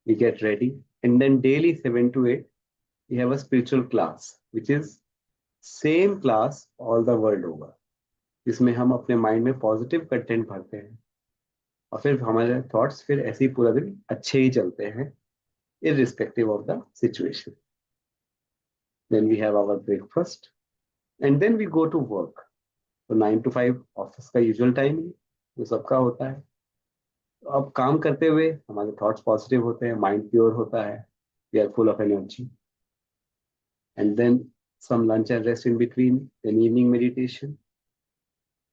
We get ready, and then daily 7 to 8 we have a spiritual class which is same class all the world over, जिसमें हम अपने माइंड में पॉजिटिव कंटेंट भरते हैं, और फिर हमारे थॉट्स फिर ऐसे ही पूरा दिन अच्छे ही चलते हैं, irrespective of the situation. Then we have our breakfast and then we go to work. तो 9 to 5 ऑफिस का यूजुअल टाइम है, जो सबका होता है। तो अब काम करते हुए हमारे थॉट्स पॉजिटिव होते हैं, माइंड प्योर होता है, we are full of energy. And then some lunch and rest in between, then evening meditation,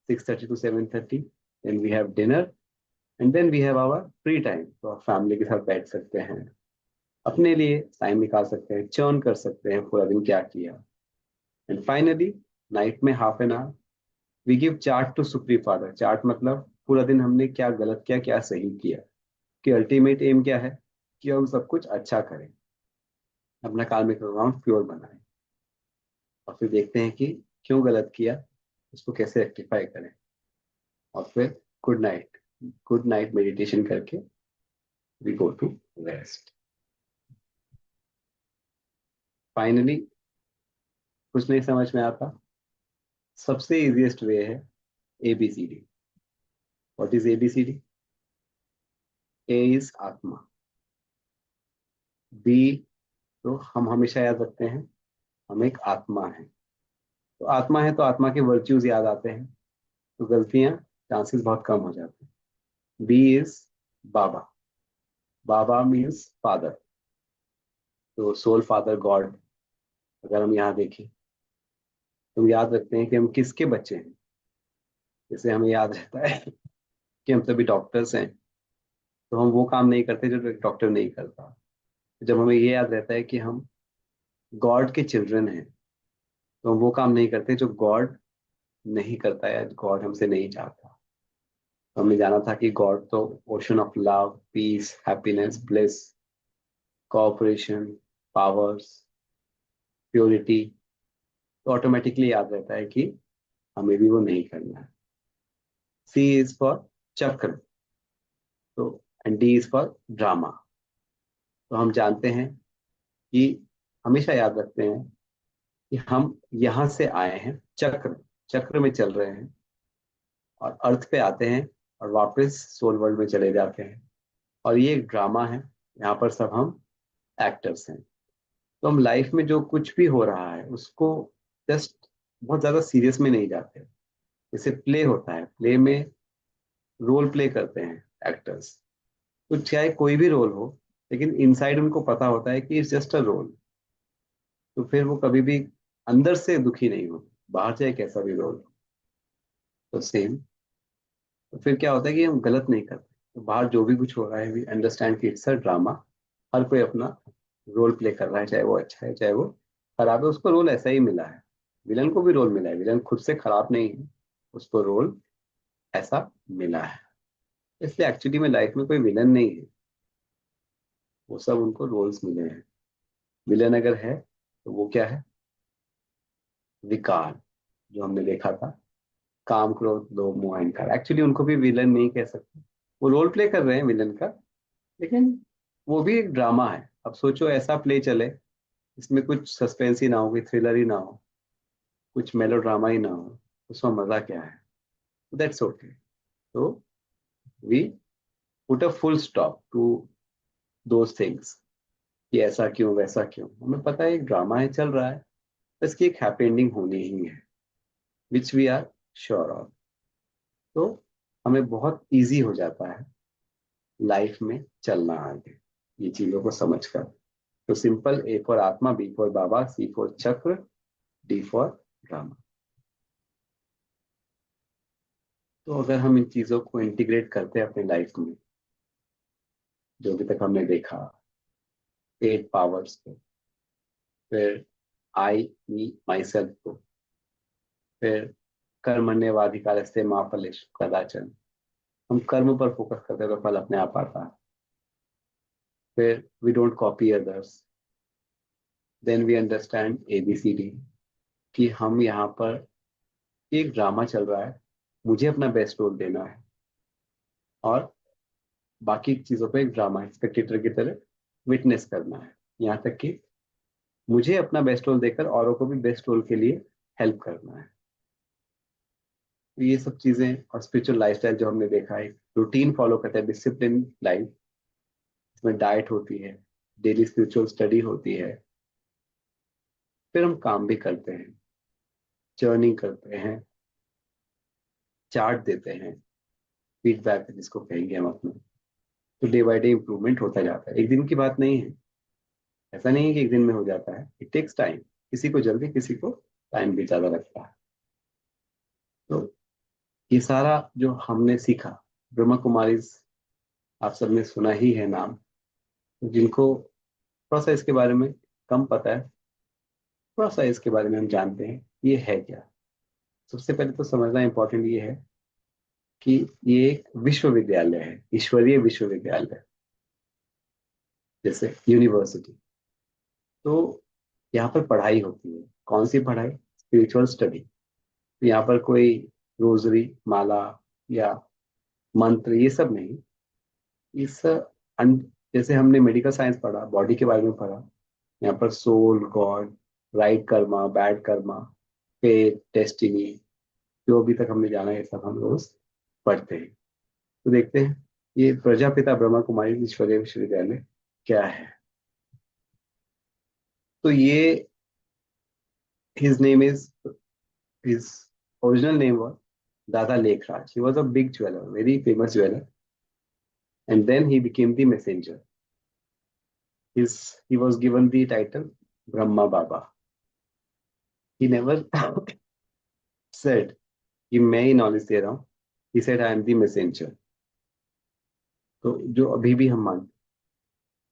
6:30 to 7:30, then we have dinner, and then we have our free time, तो आप family के साथ बैठ सकते हैं, अपने लिए टाइम निकाल सकते हैं, चर्न कर सकते हैं पूरा दिन क्या किया। एंड फाइनली नाइट में half an hour we give chart to supreme father. Chart मतलब पूरा दिन हमने क्या गलत किया, क्या सही किया, कि अल्टीमेट एम क्या है, कि हम सब कुछ अच्छा करें, अपना कार्मिक अकाउंट प्योर बनाएं, और फिर देखते हैं कि क्यों गलत किया, उसको कैसे रेक्टिफाई करें, और फिर good night, good night meditation करके we go to rest. Finally कुछ नहीं समझ में आता, सबसे इजीएस्ट वे है ABCD। What is ABCD? A is आत्मा, बी, तो हम हमेशा याद रखते हैं हम एक आत्मा है, तो आत्मा है तो आत्मा के वर्च्यूज याद आते हैं, तो गलतियां, चांसेस बहुत कम हो जाते हैं। B is Baba, Baba means father, तो सोल फादर गॉड, अगर हम यहाँ देखें तुम याद रखते हैं कि हम किसके बच्चे हैं। जैसे हमें याद रहता है कि हम सभी डॉक्टर्स हैं, तो हम वो काम नहीं करते जो डॉक्टर नहीं करता। जब हमें ये याद रहता है कि हम गॉड के चिल्ड्रन हैं, तो हम वो काम नहीं करते जो गॉड नहीं करता या गॉड हमसे नहीं चाहता। तो हमने जाना था कि गॉड तो ocean of love, peace, happiness, bliss, cooperation, powers, purity. तो ऑटोमेटिकली याद रहता है कि हमें भी वो नहीं करना है। सी इज फॉर चक्र, तो and D is for drama. तो हम जानते हैं कि हमेशा याद रखते हैं कि हम यहाँ से आए हैं, चक्र चक्र में चल रहे हैं, और अर्थ पे आते हैं और वापस सोल वर्ल्ड में चले जाते हैं। और ये एक ड्रामा है, यहाँ पर सब हम एक्टर्स हैं। तो हम लाइफ में जो कुछ भी हो रहा है उसको जस्ट बहुत ज्यादा सीरियस में नहीं जाते। जैसे प्ले होता है, प्ले में रोल प्ले करते हैं एक्टर्स, तो चाहे कोई भी रोल हो, लेकिन इनसाइड उनको पता होता है कि इट्स जस्ट अ रोल। तो फिर वो कभी भी अंदर से दुखी नहीं होते, बाहर चाहे कैसा भी रोल हो। तो सेम, तो फिर क्या होता है कि हम गलत नहीं करते। तो बाहर जो भी कुछ हो रहा है, वी अंडरस्टैंड कि इट्स अ ड्रामा। हर कोई अपना रोल प्ले कर रहा है, चाहे वो अच्छा है चाहे वो खराब है, उसको रोल ऐसा ही मिला है। विलन को भी रोल मिला है, विलन खुद से खराब नहीं है, उसको रोल ऐसा मिला है। इसलिए एक्चुअली में लाइफ में कोई विलन नहीं है, वो सब उनको रोल्स मिले हैं। विलन अगर है तो वो क्या है? विकार, जो हमने देखा था, काम, क्रोध, लोभ, मोह, अहंकार। एक्चुअली उनको भी विलन नहीं कह सकते, वो रोल प्ले कर रहे हैं विलन का, लेकिन वो भी एक ड्रामा है। अब सोचो ऐसा प्ले चले, इसमें कुछ सस्पेंस ही ना हो, कोई थ्रिलर ही ना हो, कुछ मेलो ड्रामा ही ना हो, उसमें मजा क्या है? That's okay. तो we put a full stop to those things, कि ऐसा क्यों वैसा क्यों। हमें पता है एक ड्रामा है चल रहा है, इसकी एक हैप्पी एंडिंग होनी ही है, which we are sure of. तो हमें बहुत इजी हो जाता है लाइफ में चलना आगे, ये चीजों को समझकर। तो simple, A for atma, B for Baba, C for chakra, D for drama. तो अगर हम इन चीजों को इंटीग्रेट करते हैं अपनी लाइफ में, जो अभी तक हमने देखा, 8 पावर्स को, फिर आई, मी, माई सेल्फ को, फिर कर्मण्यवाधिकारस्ते माँ फलेषु कदाचन, हम कर्म पर फोकस करते हैं तो फल अपने आप आता है। फिर we don't copy others, then we understand ABCD, कि हम यहाँ पर एक ड्रामा चल रहा है, मुझे अपना बेस्ट रोल देना है, और बाकी चीजों पे एक ड्रामा है, स्पेक्टेटर की तरह विटनेस करना है। यहाँ तक कि मुझे अपना बेस्ट रोल देकर औरों को भी बेस्ट रोल के लिए हेल्प करना है। तो ये सब चीजें, और स्पिरिचुअल लाइफस्टाइल जो हमने देखा है, रूटीन फॉलो करते हैं, डिसिप्लिन लाइफ, इसमें डाइट होती है, डेली स्पिरिचुअल स्टडी होती है, फिर हम काम भी करते हैं, जर्निंग करते हैं, चार्ट देते हैं, फीडबैक जिसको कहेंगे हम अपना। तो डे बाय डे इम्प्रूवमेंट होता जाता है, एक दिन की बात नहीं है। ऐसा नहीं है कि एक दिन में हो जाता है, इट टेक्स टाइम। किसी को जल्दी, किसी को टाइम भी ज्यादा लगता है। तो ये सारा जो हमने सीखा, ब्रह्मा कुमारी, आप सबने सुना ही है नाम। जिनको थोड़ा सा इसके बारे में कम पता है, थोड़ा सा इसके बारे में हम जानते हैं ये है क्या। सबसे पहले तो समझना इंपॉर्टेंट ये है कि ये एक विश्वविद्यालय है, ईश्वरीय विश्वविद्यालय, जैसे यूनिवर्सिटी। तो यहाँ पर पढ़ाई होती है, कौन सी पढ़ाई? Spiritual study. तो यहाँ पर कोई रोजरी, माला या मंत्र, ये सब नहीं। इस जैसे हमने मेडिकल साइंस पढ़ा, बॉडी के बारे में पढ़ा, यहाँ पर soul, God, right karma, bad karma, fate, destiny, जो अभी तक हमने जाना है ये सब हम रोज पढ़ते हैं। तो देखते हैं ये प्रजापिता ब्रह्मा कुमारी ईश्वरीय विश्वविद्यालय क्या है। तो ये, his name is, his original name was Dada Lekhraj. He was a big jeweler, very famous jeweler, and then he became the messenger. He was given the title Brahma Baba. He never said कि मैं ही knowledge दे रहा हूँ, he said I am the messenger. तो जो अभी भी हम मानते हैं,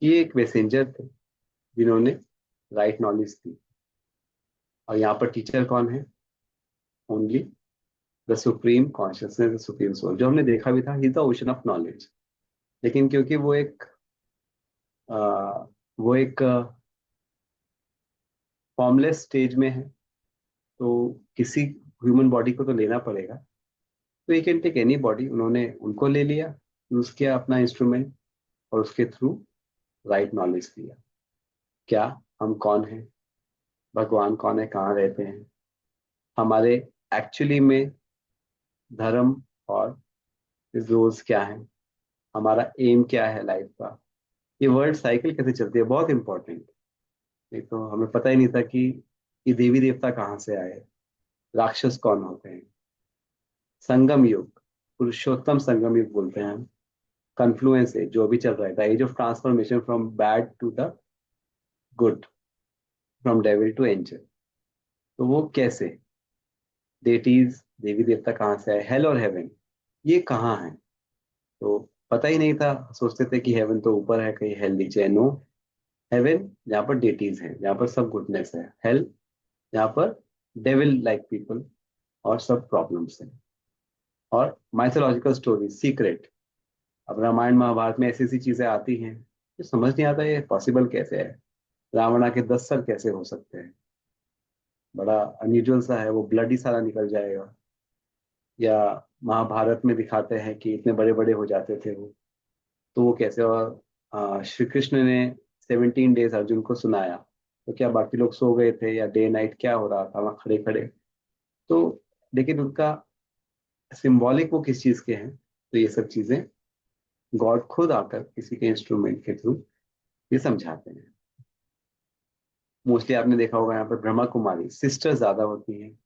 ये एक मैसेंजर थे जिन्होंने राइट नॉलेज दी। और यहाँ पर टीचर कौन है? Only the supreme consciousness, the supreme soul, जो हमने देखा भी था, ही द ओशन ऑफ नॉलेज। लेकिन क्योंकि वो एक फॉर्मलेस स्टेज में है, तो किसी ह्यूमन बॉडी को तो लेना पड़ेगा। तो you can take any body, उन्होंने उनको ले लिया, यूज किया अपना इंस्ट्रूमेंट, और उसके थ्रू राइट नॉलेज दिया। क्या हम कौन हैं, भगवान कौन है, कहाँ रहते हैं, हमारे एक्चुअली में धर्म और रोज क्या है, हमारा एम क्या है लाइफ का, ये वर्ल्ड साइकिल कैसे चलती है, बहुत इंपॉर्टेंट। नहीं तो हमें पता ही नहीं था कि ये देवी देवता कहाँ से आए, राक्षस कौन होते हैं। संगम युग, पुरुषोत्तम संगम युग बोलते हैं हम। कन्फ्लुएंस है जो अभी चल रहा है, the age of transformation from bad to the good, from devil to angel. तो वो कैसे, डेटीज देवी देवता कहाँ से आए, हेल और हेवन ये कहाँ है? तो पता ही नहीं था, सोचते थे कि हेवन तो ऊपर है, कहीं हेल नीचे है। नो, हेवन जहाँ पर डेटीज है, जहाँ पर सब गुडनेस है। हेल जहाँ पर डेविल लाइक पीपल और सब प्रॉब्लम्स हैं। और माइथोलॉजिकल स्टोरी सीक्रेट, अब रामायण महाभारत में ऐसी ऐसी चीजें आती हैं जो समझ नहीं आता ये पॉसिबल कैसे है। रावण आके 10 सर कैसे हो सकते हैं, बड़ा अनयूजुअल सा है, वो ब्लड ही सारा निकल जाएगा। या महाभारत में दिखाते हैं कि इतने बड़े बड़े हो जाते थे वो, तो वो कैसे। और श्री कृष्ण ने 17 डेज अर्जुन को सुनाया, तो क्या बाकी लोग सो गए थे, या डे नाइट क्या हो रहा था वहां खड़े खड़े? तो लेकिन उनका सिंबॉलिक वो किस चीज के हैं, तो ये सब चीजें गॉड खुद आकर किसी के इंस्ट्रूमेंट के थ्रू ये समझाते हैं। मोस्टली आपने देखा होगा यहाँ पर ब्रह्मा कुमारी सिस्टर ज्यादा होती हैं।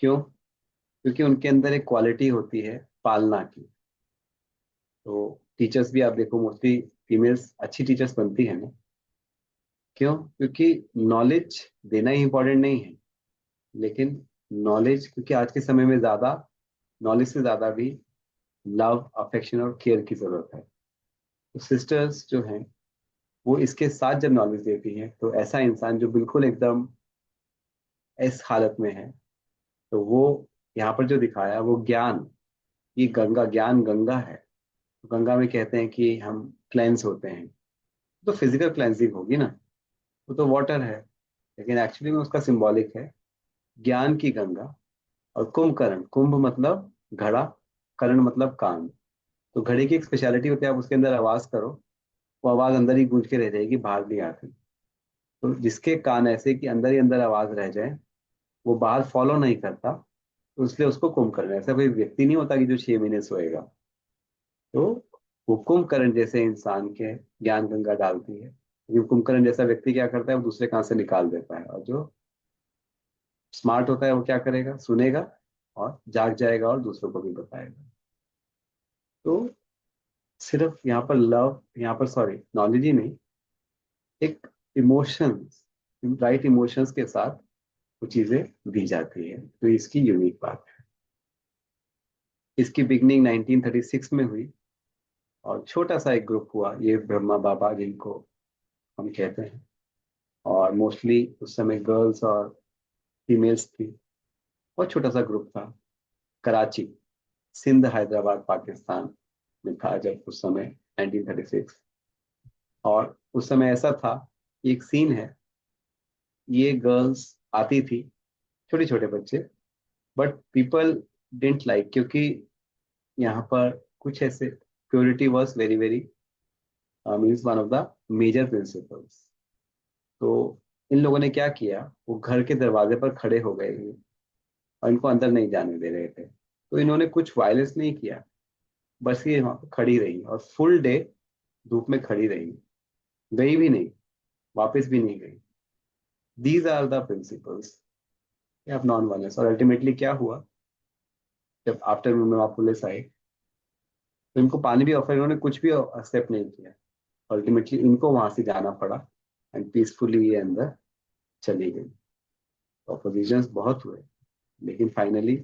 क्यों? क्योंकि उनके अंदर एक क्वालिटी होती है पालना की। तो टीचर्स भी आप देखो, मोस्टली फीमेल्स अच्छी टीचर्स बनती हैं ना। क्यों? क्योंकि नॉलेज देना ही इंपॉर्टेंट नहीं है, लेकिन नॉलेज, क्योंकि आज के समय में ज्यादा नॉलेज से ज्यादा भी लव, अफेक्शन और केयर की जरूरत है। तो सिस्टर्स जो हैं, वो इसके साथ जब नॉलेज देती हैं, तो ऐसा इंसान जो बिल्कुल एकदम इस हालत में है, तो वो यहाँ पर जो दिखाया वो ज्ञान, ये गंगा, ज्ञान गंगा है। तो गंगा में कहते हैं कि हम क्लेंस होते हैं, तो फिजिकल क्लेंजिंग होगी ना, वो तो वाटर है। लेकिन एक्चुअली में उसका सिंबॉलिक है ज्ञान की गंगा। और कुंभकर्ण, कुंभ मतलब घड़ा, कर्ण मतलब कान। तो घड़े की एक स्पेशलिटी होती है, आप उसके अंदर आवाज करो, वो आवाज अंदर ही गूंज के रह जाएगी, बाहर नहीं आती। तो जिसके कान ऐसे कि अंदर ही अंदर आवाज रह जाए, वो बाहर फॉलो नहीं करता, तो इसलिए उसको कुंभकर्ण। ऐसा कोई व्यक्ति नहीं होता कि जो 6 महीने सोएगा। तो वो कुंभकर्ण जैसे इंसान के ज्ञान गंगा डालती है, क्योंकि कुंभकर्ण जैसा व्यक्ति क्या करता है, वो दूसरे कान से निकाल देता है। और जो स्मार्ट होता है वो क्या करेगा, सुनेगा और जाग जाएगा और दूसरों को भी बताएगा। तो सिर्फ यहाँ पर लव, यहाँ पर सॉरी नॉलेज ही नहीं, एक इमोशंस, राइट इमोशंस के साथ वो चीजें दी जाती है। तो इसकी यूनिक बात है। इसकी बिगनिंग 1936 में हुई, और छोटा सा एक ग्रुप हुआ, ये ब्रह्मा बाबा जिनको हम कहते हैं। और मोस्टली उस समय गर्ल्स और फीमेल्स थी। बहुत छोटा सा ग्रुप था, कराची, सिंध, हैदराबाद, पाकिस्तान में था जब उस समय 1936। और उस समय ऐसा था, एक सीन है, ये गर्ल्स आती थी, छोटे छोटे बच्चे, बट पीपल डिडंट लाइक, क्योंकि यहाँ पर कुछ ऐसे, purity was very very means one of the major principles. तो इन लोगों ने क्या किया, वो घर के दरवाजे पर खड़े हो गए और इनको अंदर नहीं जाने दे रहे थे। तो इन्होंने कुछ वायलेंस नहीं किया, बस ये वहां पर खड़ी रही और फुल डे धूप में खड़ी रही, गई भी नहीं, वापस भी नहीं गई। These are the principles of non violence. और अल्टीमेटली क्या हुआ, जब आफ्टर में पुलिस आई, तो इनको पानी भी ऑफर, इन्होंने कुछ भी एक्सेप्ट नहीं किया। अल्टीमेटली इनको वहां से जाना पड़ा, एंड पीसफुली ये अंदर चली गई। ऑपोजिशंस बहुत हुए, लेकिन फाइनली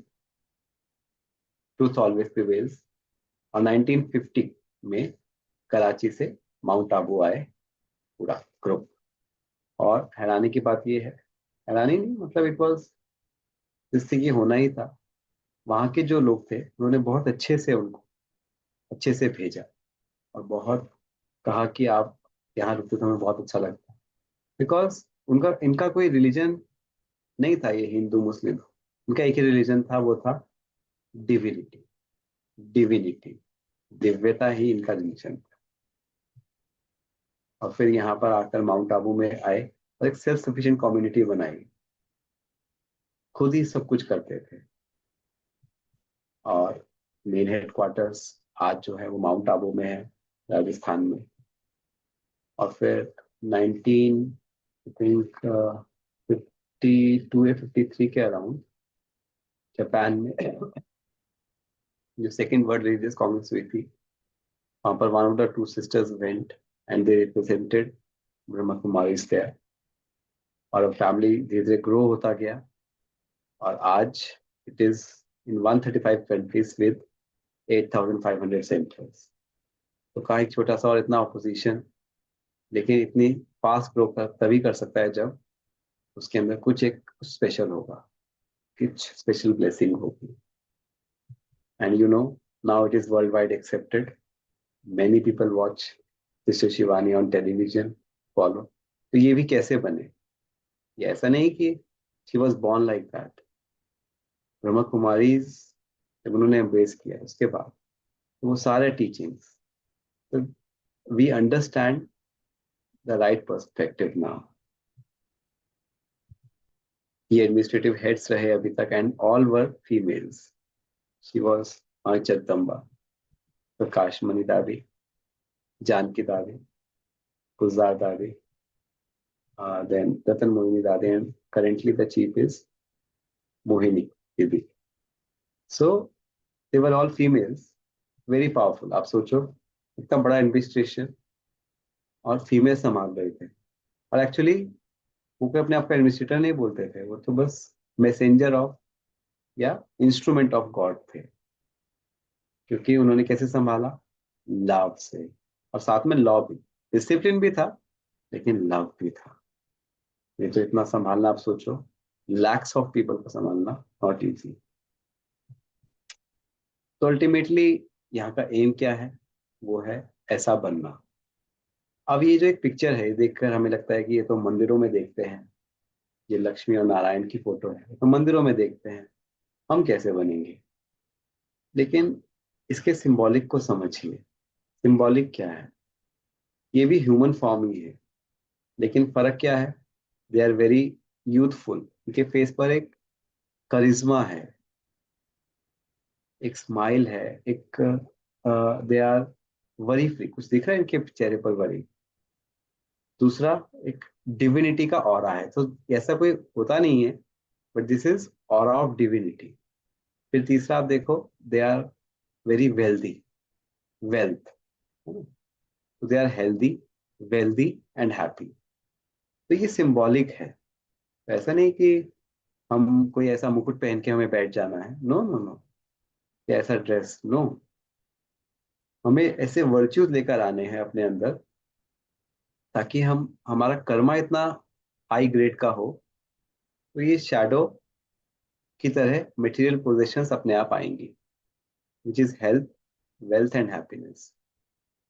ट्रूथ ऑलवेज प्रिवेल्स। और 1950 में कराची से माउंट आबू आए पूरा ग्रुप। और हैरानी की बात ये है, हैरानी नहीं मतलब इट वॉज जिससे ये होना ही था, वहाँ के जो लोग थे उन्होंने बहुत अच्छे से उनको अच्छे से भेजा और बहुत कहा कि आप यहाँ रुकते तो हमें बहुत अच्छा लगता है। बिकॉज उनका इनका कोई रिलीजन नहीं था, ये हिंदू मुस्लिम, इनका एक ही रिलीजन था, वो था डिविनिटी। डिविनिटी, दिव्यता ही इनका रिलीजन था। और फिर यहाँ पर आकर माउंट आबू में आए और एक सेल्फ सफिशिएंट कम्युनिटी बनाई, खुद ही सब कुछ करते थे। और मेन हेडक्वार्टर्स आज जो है वो माउंट आबू में है, राजस्थान में। और फिर 19 आई थिंक 52 या 53 के अराउंड जापान में जो सेकेंड वर्ल्ड रिलीजियस कांग्रेस हुई थी, वहां पर one of the two sisters went and they represented Brahma Kumaris there. और अब फैमिली धीरे धीरे ग्रो होता गया और आज it is in 135 countries with 8,500 centres. तो कहा एक छोटा सा और इतना ऑपोजिशन, लेकिन इतनी फास्ट ग्रो कर तभी कर सकता है जब उसके अंदर कुछ एक स्पेशल होगा, कुछ स्पेशल ब्लेसिंग होगी। And you know, now it is world wide accepted. Many people watch sister Shivani on television, follow. तो ये भी कैसे बने, ये ऐसा नहीं कि she was born like that. Brahma Kumaris जब उन्होंने एम्ब्रेस किया उसके बाद तो वो सारे टीचिंग्स, तो we understand the right perspective now. ये एडमिनिस्ट्रेटिव हेड्स रहे अभी तक and all were females. She was Jagdamba, Prakash Mani Dadi, Janki दादी, गुलजार दादी, then Ratan Mohini Dade, and currently the chief is Mohini Didi. So they were all females, very powerful. आप सोचो इतना बड़ा एडमिनिस्ट्रेशन और फीमेल संभाल रहे थे। और एक्चुअली वो कोई अपने आप को एडमिनिस्ट्रेटर नहीं बोलते थे, वो तो बस मैसेंजर ऑफ या इंस्ट्रूमेंट ऑफ गॉड थे। क्योंकि उन्होंने कैसे संभाला, लव से। और साथ में लॉ भी, डिसिप्लिन भी था लेकिन लव भी था। ये तो इतना संभालना, आप सोचो लैक्स ऑफ पीपल को संभालना नॉट इजी। तो अल्टीमेटली यहाँ का एम क्या है, वो है ऐसा बनना। अब ये जो एक पिक्चर है, ये देखकर हमें लगता है कि ये तो मंदिरों में देखते हैं, ये लक्ष्मी और नारायण की फोटो है तो मंदिरों में देखते हैं, हम कैसे बनेंगे। लेकिन इसके सिंबॉलिक को समझिए। सिंबॉलिक क्या है, ये भी ह्यूमन फॉर्म ही है, लेकिन फर्क क्या है, दे आर वेरी यूथफुल। उनके फेस पर एक करिश्मा है, एक स्माइल है, एक दे आर वरी फ्री। कुछ दिख रहा है इनके चेहरे पर वरी। दूसरा, एक डिविनिटी का ऑरा है, तो ऐसा कोई होता नहीं है, but this is aura of divinity. फिर तीसरा आप देखो, they are very wealthy, wealth, they are healthy, wealthy and happy. तो ये सिंबॉलिक है। तो ऐसा नहीं कि हम कोई ऐसा मुकुट पहन के हमें बैठ जाना है, नो नो नो, या ऐसा ड्रेस, नो। हमें ऐसे वर्च्यूज लेकर आने हैं अपने अंदर, ताकि हम हमारा कर्मा इतना हाई ग्रेड का हो तो ये शैडो की तरह मटेरियल पोजेशंस अपने आप आएंगी, which is health, wealth and happiness.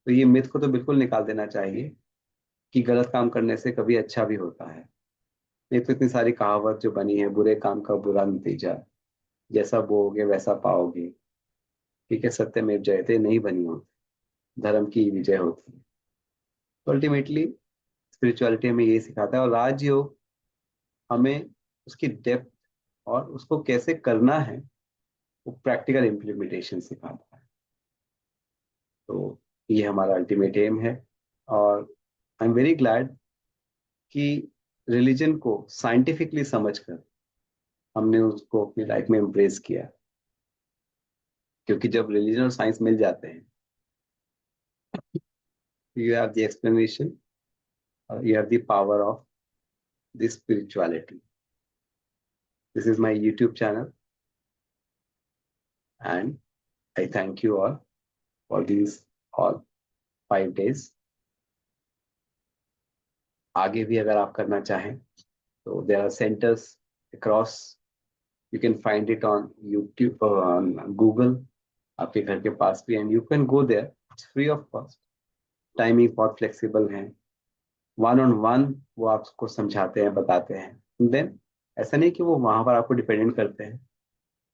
तो ये मिथ को तो बिल्कुल निकाल देना चाहिए कि गलत काम करने से कभी अच्छा भी होता है। नहीं तो इतनी सारी कहावत जो बनी है, बुरे काम का बुरा नतीजा, जैसा बोओगे वैसा पाओगे, ठीक है, सत्यमेव जयते नहीं बनी होती, धर्म की विजय होती है। तो अल्टीमेटली स्पिरिचुअलिटी हमें ये सिखाता है, और राजयोग हमें उसकी डेप्थ और उसको कैसे करना है वो प्रैक्टिकल इम्प्लीमेंटेशन सिखाता है। तो ये हमारा अल्टीमेट एम है। और आई एम वेरी ग्लैड कि रिलीजन को साइंटिफिकली समझकर हमने उसको अपनी लाइफ में एम्ब्रेस किया। क्योंकि जब रिलीजन और साइंस मिल जाते हैं, यू हैव द एक्सप्लेनेशन और you have the power of this spirituality. This is my YouTube channel and I thank you all for these all 5 days. आगे भी अगर आप करना चाहें तो there are centers across. You can find it on YouTube or on Google. आपके घर के पास भी, and you can go there. It's free of cost. Timing बहुत फ्लेक्सिबल है. वन ऑन वन वो आपको समझाते हैं, बताते हैं. देन ऐसा नहीं कि वो वहां पर आपको डिपेंडेंट करते हैं,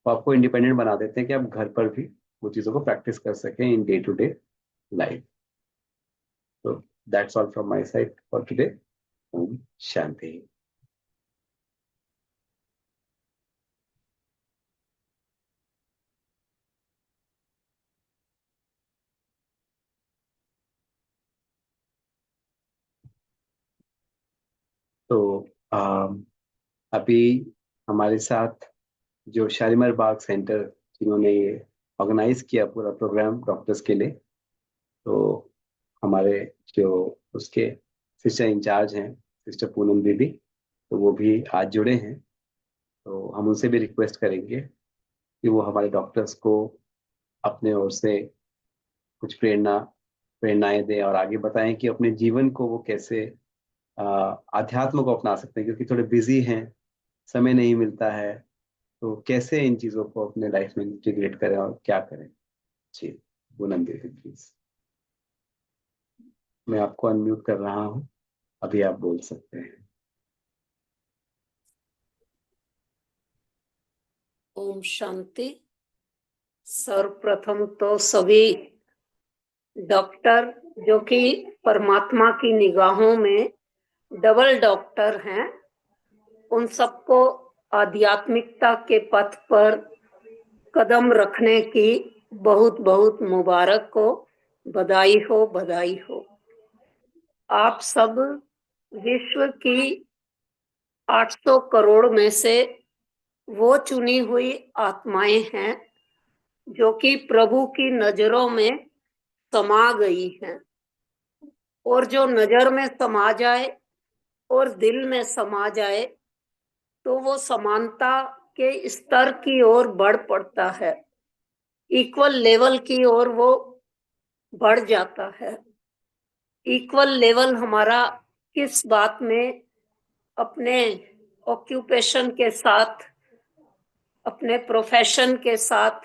वो आपको इंडिपेंडेंट बना देते हैं कि आप घर पर भी वो चीज़ों को प्रैक्टिस कर सकें in day to day life. तो that's all from my side for today. ओम शांति. तो अभी हमारे साथ जो शालीमार बाग सेंटर जिन्होंने ये ऑर्गेनाइज किया पूरा प्रोग्राम डॉक्टर्स के लिए, तो हमारे जो उसके सिस्टर इंचार्ज हैं सिस्टर पूनम दीदी, तो वो भी आज जुड़े हैं. तो हम उनसे भी रिक्वेस्ट करेंगे कि वो हमारे डॉक्टर्स को अपने ओर से कुछ प्रेरणाएं दें और आगे बताएं कि अपने जीवन को वो कैसे आध्यात्म को अपना सकते हैं, क्योंकि थोड़े बिजी हैं, समय नहीं मिलता है. तो कैसे इन चीज़ों को अपने लाइफ में इंटीग्रेट करें और क्या करें. जी, पूनम दीदी प्लीज. मैं आपको अनम्यूट कर रहा हूँ, अभी आप बोल सकते हैं. ओम शांति. सर्वप्रथम तो सभी डॉक्टर जो कि परमात्मा की निगाहों में डबल डॉक्टर हैं, उन सबको आध्यात्मिकता के पथ पर कदम रखने की बहुत बहुत मुबारक हो. बधाई हो, बधाई हो. आप सब विश्व की 800 करोड़ में से वो चुनी हुई आत्माएं हैं जो कि प्रभु की नजरों में समा गई हैं. और जो नजर में समा जाए और दिल में समा जाए तो वो समानता के स्तर की ओर बढ़ पड़ता है, इक्वल लेवल की ओर वो बढ़ जाता है. इक्वल लेवल हमारा किस बात में अपने ऑक्यूपेशन के साथ, अपने प्रोफेशन के साथ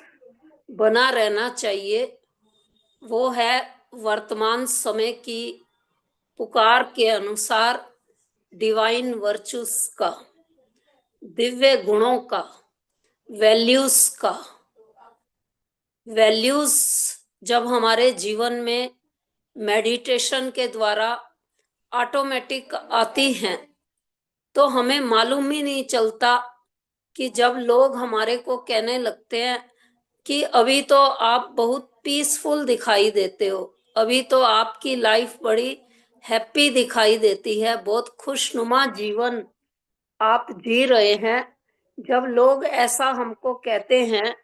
बना रहना चाहिए, वो है वर्तमान समय की पुकार के अनुसार डिवाइन वर्चुस का, दिव्य गुणों का, वैल्यूज का. वैल्यूज जब हमारे जीवन में मेडिटेशन के द्वारा ऑटोमेटिक आती हैं तो हमें मालूम ही नहीं चलता कि जब लोग हमारे को कहने लगते हैं कि अभी तो आप बहुत पीसफुल दिखाई देते हो, अभी तो आपकी लाइफ बड़ी हैप्पी दिखाई देती है, बहुत खुशनुमा जीवन आप जी रहे हैं. जब लोग ऐसा हमको कहते हैं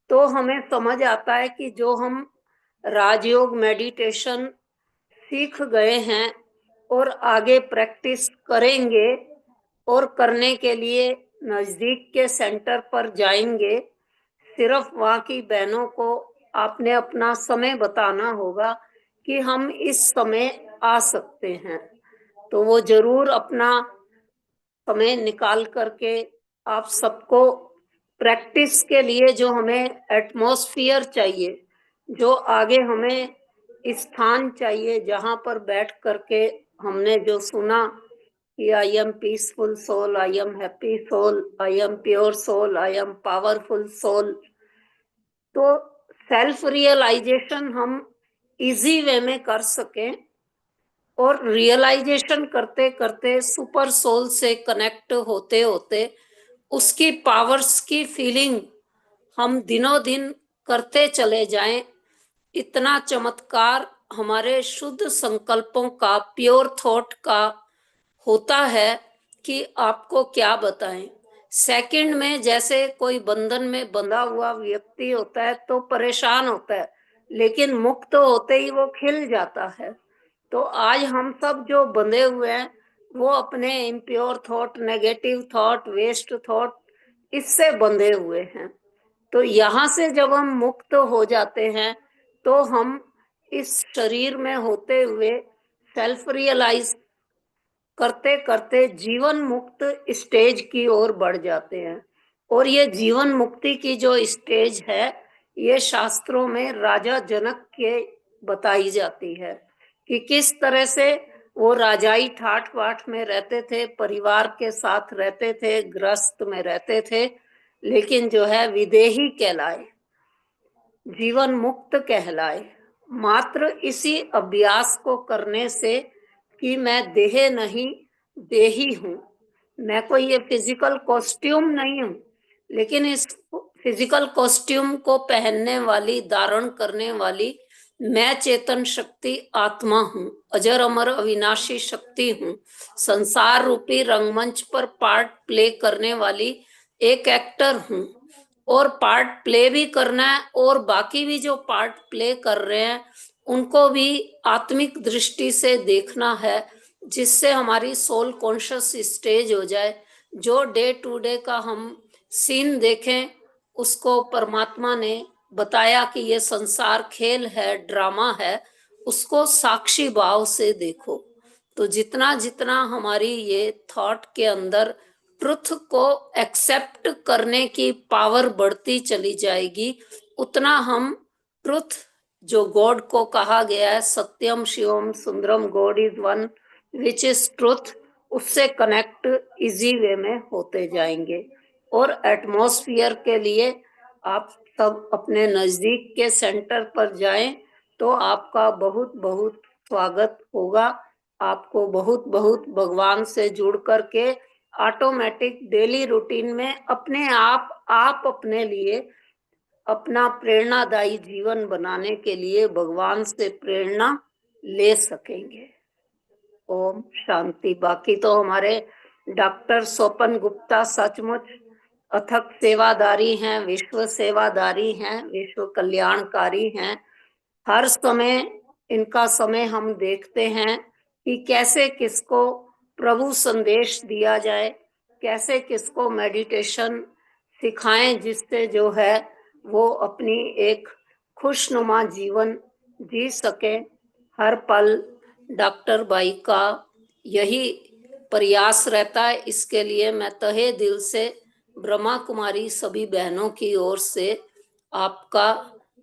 तो हमें समझ आता है कि जो हम राजयोग मेडिटेशन सीख गए हैं और आगे प्रैक्टिस करेंगे और करने के लिए नजदीक के सेंटर पर जाएंगे, सिर्फ वहाँ की बहनों को आपने अपना समय बताना होगा कि हम इस समय आ सकते हैं. तो वो जरूर अपना समय निकाल करके आप सबको प्रैक्टिस के लिए जो हमें एटमॉस्फेयर चाहिए, जो आगे हमें स्थान चाहिए जहाँ पर बैठ करके हमने जो सुना कि I am peaceful soul, I am happy soul, I am pure soul, I am powerful soul. तो सेल्फ रियलाइजेशन हम इजी वे में कर सकें और रियलाइजेशन करते करते सुपर सोल से कनेक्ट होते होते उसकी पावर्स की फीलिंग हम दिनों दिन करते चले जाएं. इतना चमत्कार हमारे शुद्ध संकल्पों का, प्योर थॉट का होता है कि आपको क्या बताएं. सेकंड में जैसे कोई बंधन में बंधा हुआ व्यक्ति होता है तो परेशान होता है, लेकिन मुक्त होते ही वो खिल जाता है. तो आज हम सब जो बंधे हुए हैं वो अपने impure thought, negative thought, waste thought, इससे बंधे हुए हैं. तो यहाँ से जब हम मुक्त हो जाते हैं तो हम इस शरीर में होते हुए सेल्फ रियलाइज करते करते जीवन मुक्त स्टेज की ओर बढ़ जाते हैं। और ये जीवन मुक्ति की जो स्टेज है, ये शास्त्रों में राजा जनक के बताई जाती है कि किस तरह से वो राजाई ठाठ बाट में रहते थे, परिवार के साथ रहते थे, गृहस्थ में रहते थे, लेकिन जो है विदेही कहलाए, जीवन मुक्त कहलाए, मात्र इसी अभ्यास को करने से कि मैं देह नहीं देही हूं, मैं कोई ये फिजिकल कॉस्ट्यूम नहीं हूं, लेकिन इस फिजिकल कॉस्ट्यूम को पहनने वाली, धारण करने वाली मैं चेतन शक्ति आत्मा हूं, अजर अमर अविनाशी शक्ति हूं, संसार रूपी रंगमंच पर पार्ट प्ले करने वाली एक एक्टर हूं, और पार्ट प्ले भी करना है, और बाकी भी जो पार्ट प्ले कर रहे हैं उनको भी आत्मिक दृष्टि से देखना है, जिससे हमारी सोल कॉन्शियस स्टेज हो जाए। जो डे टू डे का हम सीन देखें, उसको परमात्मा ने बताया कि ये संसार खेल है, ड्रामा है, उसको साक्षी भाव से देखो। तो जितना जितना हमारी ये थॉट के अंदर ट्रुथ को एक्सेप्ट करने की पावर बढ़ती चली जाएगी, उतना हम ट्रुथ, जो गॉड को कहा गया है सत्यम शिवम सुंदरम, God is one which is truth, उससे कनेक्ट इजी वे में होते जाएंगे। और एटमॉस्फियर के लिए आप सब अपने नजदीक के सेंटर पर जाएं तो आपका बहुत बहुत स्वागत होगा। आपको बहुत बहुत भगवान से जुड़ करके ऑटोमेटिक डेली रूटीन में अपने आप अपने लिए अपना प्रेरणादायी जीवन बनाने के लिए भगवान से प्रेरणा ले सकेंगे। ओम शांति। बाकी तो हमारे डॉक्टर स्वपन गुप्ता सचमुच अथक सेवादारी हैं, विश्व सेवादारी हैं, विश्व कल्याणकारी हैं। हर समय इनका समय हम देखते हैं कि कैसे किसको प्रभु संदेश दिया जाए, कैसे किसको मेडिटेशन सिखाएं, जिससे जो है वो अपनी एक खुशनुमा जीवन जी सके। हर पल डॉक्टर बाई का यही प्रयास रहता है। इसके लिए मैं तहे दिल से ब्रह्मा कुमारी सभी बहनों की ओर से आपका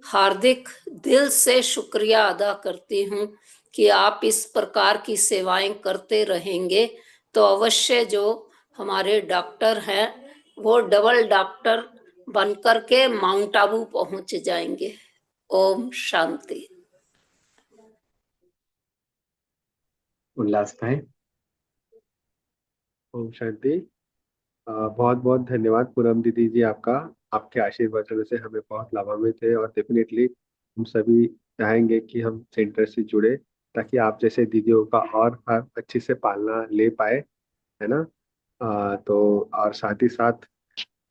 हार्दिक दिल से शुक्रिया अदा करती हूँ कि आप इस प्रकार की सेवाएं करते रहेंगे तो अवश्य जो हमारे डॉक्टर हैं वो डबल डॉक्टर बनकर के माउंट आबू पहुंच जाएंगे। ओम शांति। उल्लास भाई। ओम शांति। बहुत बहुत धन्यवाद पूनम दीदी जी आपका। आपके आशीर्वचनों से हमें बहुत लाभान्वित है और डेफिनेटली हम सभी चाहेंगे कि हम सेंटर से जुड़े ताकि आप जैसे दीदियों का और अच्छे से पालना ले पाए, है ना। तो और साथ ही साथ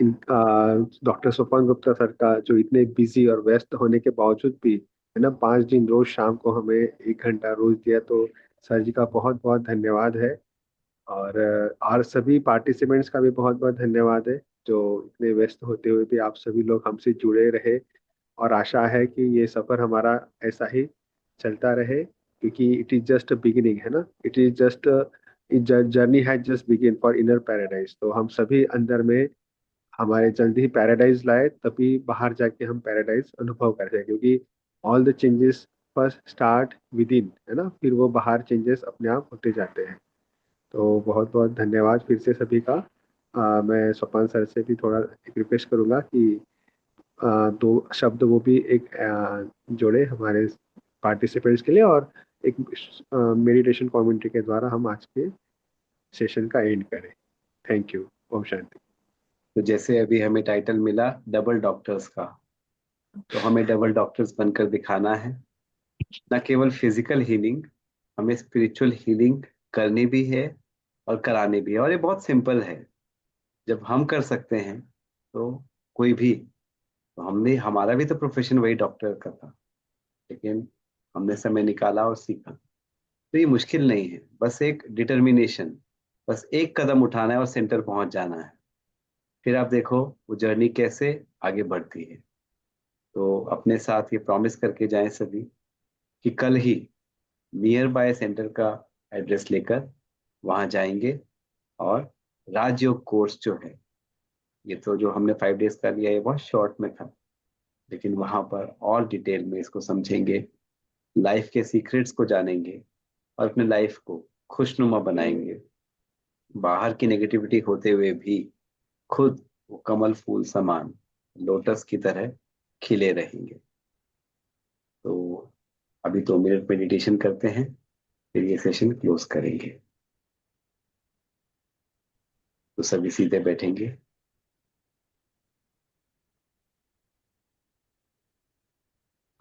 डॉक्टर स्वपन गुप्ता सर का जो इतने बिजी और व्यस्त होने के बावजूद भी, है ना, 5 दिन रोज शाम को हमें 1 घंटा रोज दिया, तो सर जी का बहुत बहुत धन्यवाद है। और सभी पार्टिसिपेंट्स का भी बहुत बहुत धन्यवाद है जो इतने व्यस्त होते हुए भी आप सभी लोग हमसे जुड़े रहे। और आशा है कि ये सफ़र हमारा ऐसा ही चलता रहे, क्योंकि इट इज जस्ट बिगिनिंग, है ना। It is just journey has just begin for inner paradise. तो हम सभी अंदर में हमारे जल्दी ही पैराडाइज लाए, तभी बाहर जाके हम पैराडाइज अनुभव करते हैं, क्योंकि all the changes first start with in, है ना, फिर वो बाहर चेंजेस अपने आप होते जाते हैं। तो बहुत बहुत धन्यवाद फिर से सभी का। मैं स्वपन सर से भी थोड़ा एक रिक्वेस्ट करूंगा कि 2 शब्द वो भी एक जोड़े हमारे पार्टिसिपेंट्स के लिए, और एक मेडिटेशन कमेंट्री के द्वारा हम आज के सेशन का एंड करें। Thank you. ओम शांति। तो जैसे अभी हमें टाइटल मिला डबल डॉक्टर्स का, तो हमें डबल डॉक्टर्स बनकर दिखाना है। न केवल फिजिकल हीलिंग, हमें स्पिरिचुअल हीलिंग करनी भी है और करानी भी है। और ये बहुत सिंपल है। जब हम कर सकते हैं तो कोई भी, तो हमने, हमारा भी तो प्रोफेशन वही डॉक्टर का था, लेकिन हमने समय निकाला और सीखा। तो ये मुश्किल नहीं है, बस एक डिटर्मिनेशन, बस एक कदम उठाना है और सेंटर पहुंच जाना है। फिर आप देखो वो जर्नी कैसे आगे बढ़ती है। तो अपने साथ ये प्रॉमिस करके जाएं सभी कि कल ही नियर बाय सेंटर का एड्रेस लेकर वहां जाएंगे, और राजयोग कोर्स जो है, ये तो जो हमने 5 डेज का लिया है बहुत शॉर्ट में था, लेकिन वहां पर और डिटेल में इसको समझेंगे, लाइफ के सीक्रेट्स को जानेंगे, और अपने लाइफ को खुशनुमा बनाएंगे। बाहर की नेगेटिविटी होते हुए भी खुद वो कमल फूल समान लोटस की तरह खिले रहेंगे। तो अभी 2 मिनट मेडिटेशन करते हैं, फिर ये सेशन क्लोज करेंगे। तो सभी सीधे बैठेंगे,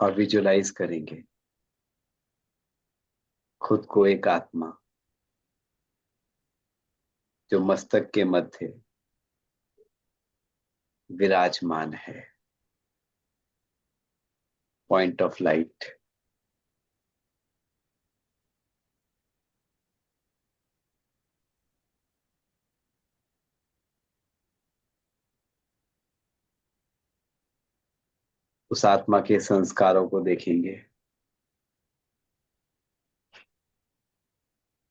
और विजुलाइज करेंगे खुद को एक आत्मा जो मस्तक के मध्य विराजमान है, पॉइंट ऑफ लाइट। उस आत्मा के संस्कारों को देखेंगे,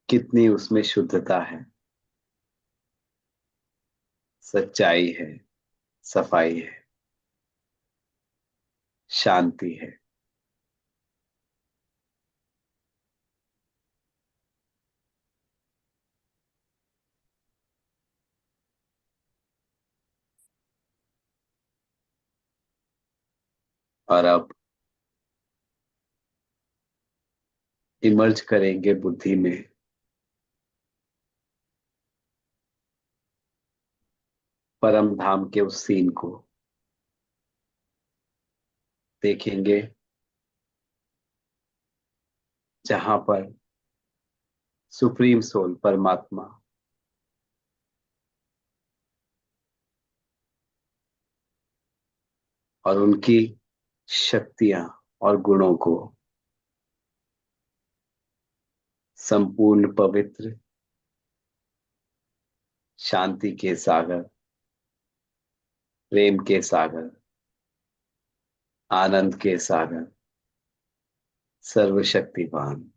कितनी उसमें शुद्धता है, सच्चाई है, सफाई है, शांति है। और अब इमर्ज करेंगे बुद्धि में, परम धाम के उस सीन को देखेंगे जहां पर सुप्रीम सोल परमात्मा और उनकी शक्तियां और गुणों को संपूर्ण पवित्र शांति के सागर, प्रेम के सागर, आनंद के सागर, सर्वशक्तिवान,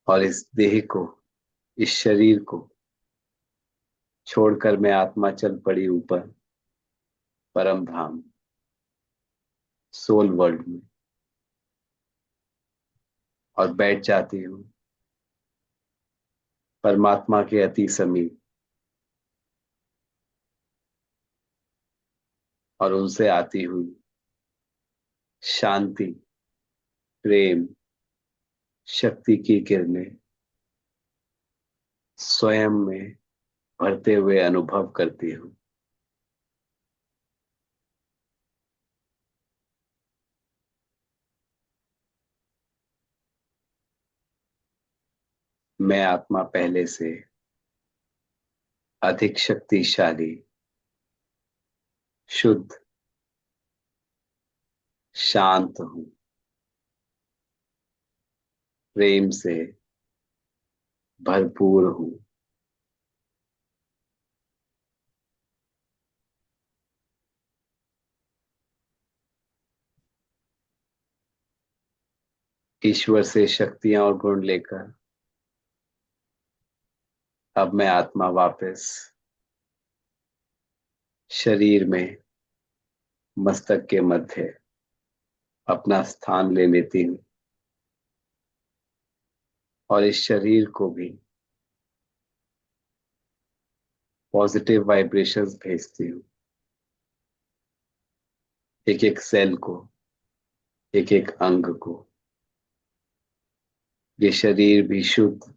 और इस देह को, इस शरीर को छोड़कर मैं आत्मा चल पड़ी ऊपर परम धाम, सोल वर्ल्ड में, और बैठ जाती हूँ परमात्मा के अति समीप, और उनसे आती हुई शांति, प्रेम, शक्ति की किरणें स्वयं में भरते हुए अनुभव करती हूँ। मैं आत्मा पहले से अधिक शक्तिशाली, शुद्ध, शांत हूँ, प्रेम से भरपूर हूँ। ईश्वर से शक्तियां और गुण लेकर अब मैं आत्मा वापस शरीर में, मस्तक के मध्य अपना स्थान ले लेती हूँ, और इस शरीर को भी पॉजिटिव वाइब्रेशंस भेजती हूँ, एक एक सेल को, एक एक अंग को। ये शरीर भी शुद्ध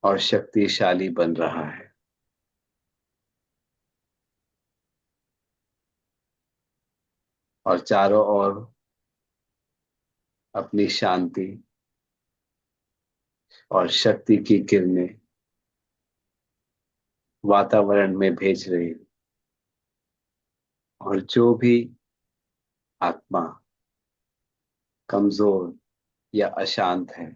और शक्तिशाली बन रहा है, और चारों ओर अपनी शांति और शक्ति की किरणें वातावरण में भेज रही हूँ। और जो भी आत्मा कमजोर या अशांत है,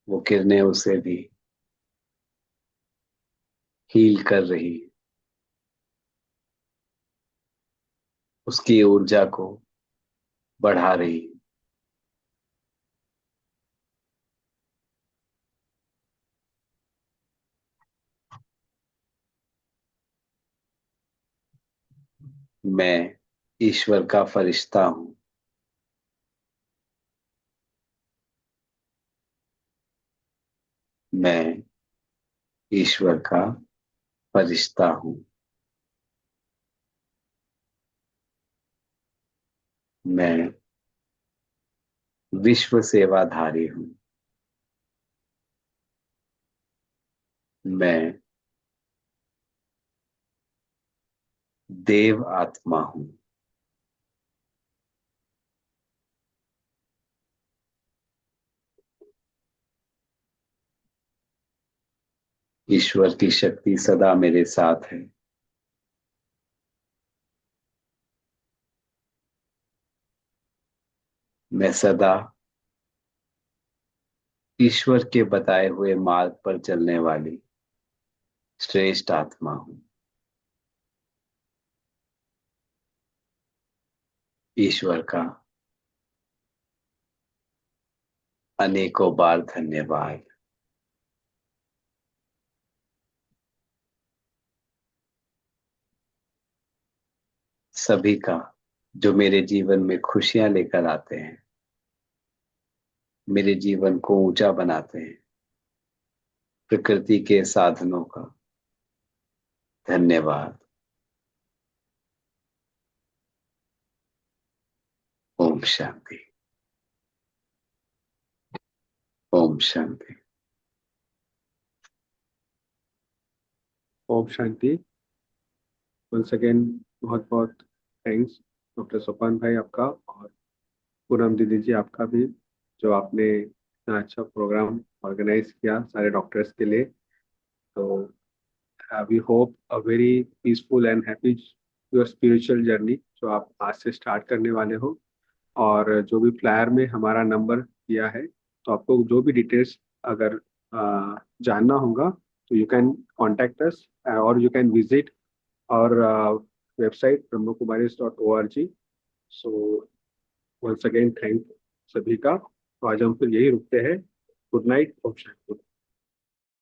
वो किरणें उसे भी हील कर रही है, उसकी ऊर्जा को बढ़ा रही है। मैं ईश्वर का फरिश्ता हूं। मैं ईश्वर का फरिश्ता हूं। मैं विश्व सेवाधारी हूं। मैं देव आत्मा हूं। ईश्वर की शक्ति सदा मेरे साथ है। मैं सदा ईश्वर के बताए हुए मार्ग पर चलने वाली श्रेष्ठ आत्मा हूं। ईश्वर का अनेकों बार धन्यवाद। सभी का जो मेरे जीवन में खुशियां लेकर आते हैं, मेरे जीवन को ऊंचा बनाते हैं, प्रकृति के साधनों का धन्यवाद। ओम शांति। ओम शांति। ओम शांति। वंस अगेन बहुत बहुत थैंक्स डॉक्टर सोपान भाई आपका, और पूनम दीदी जी आपका भी, जो आपने इतना अच्छा प्रोग्राम ऑर्गेनाइज किया सारे डॉक्टर्स के लिए। तो we hope a very peaceful and happy your spiritual journey जो आप आज से स्टार्ट करने वाले हो। और जो भी फ्लायर में हमारा नंबर दिया है, तो आपको जो भी डिटेल्स अगर जानना होगा, तो यू कैन कॉन्टैक्ट अस, और you can visit our website brahmakumaris.org। So once again thank सभी का। तो आज हम फिर यही रुकते हैं। Good night.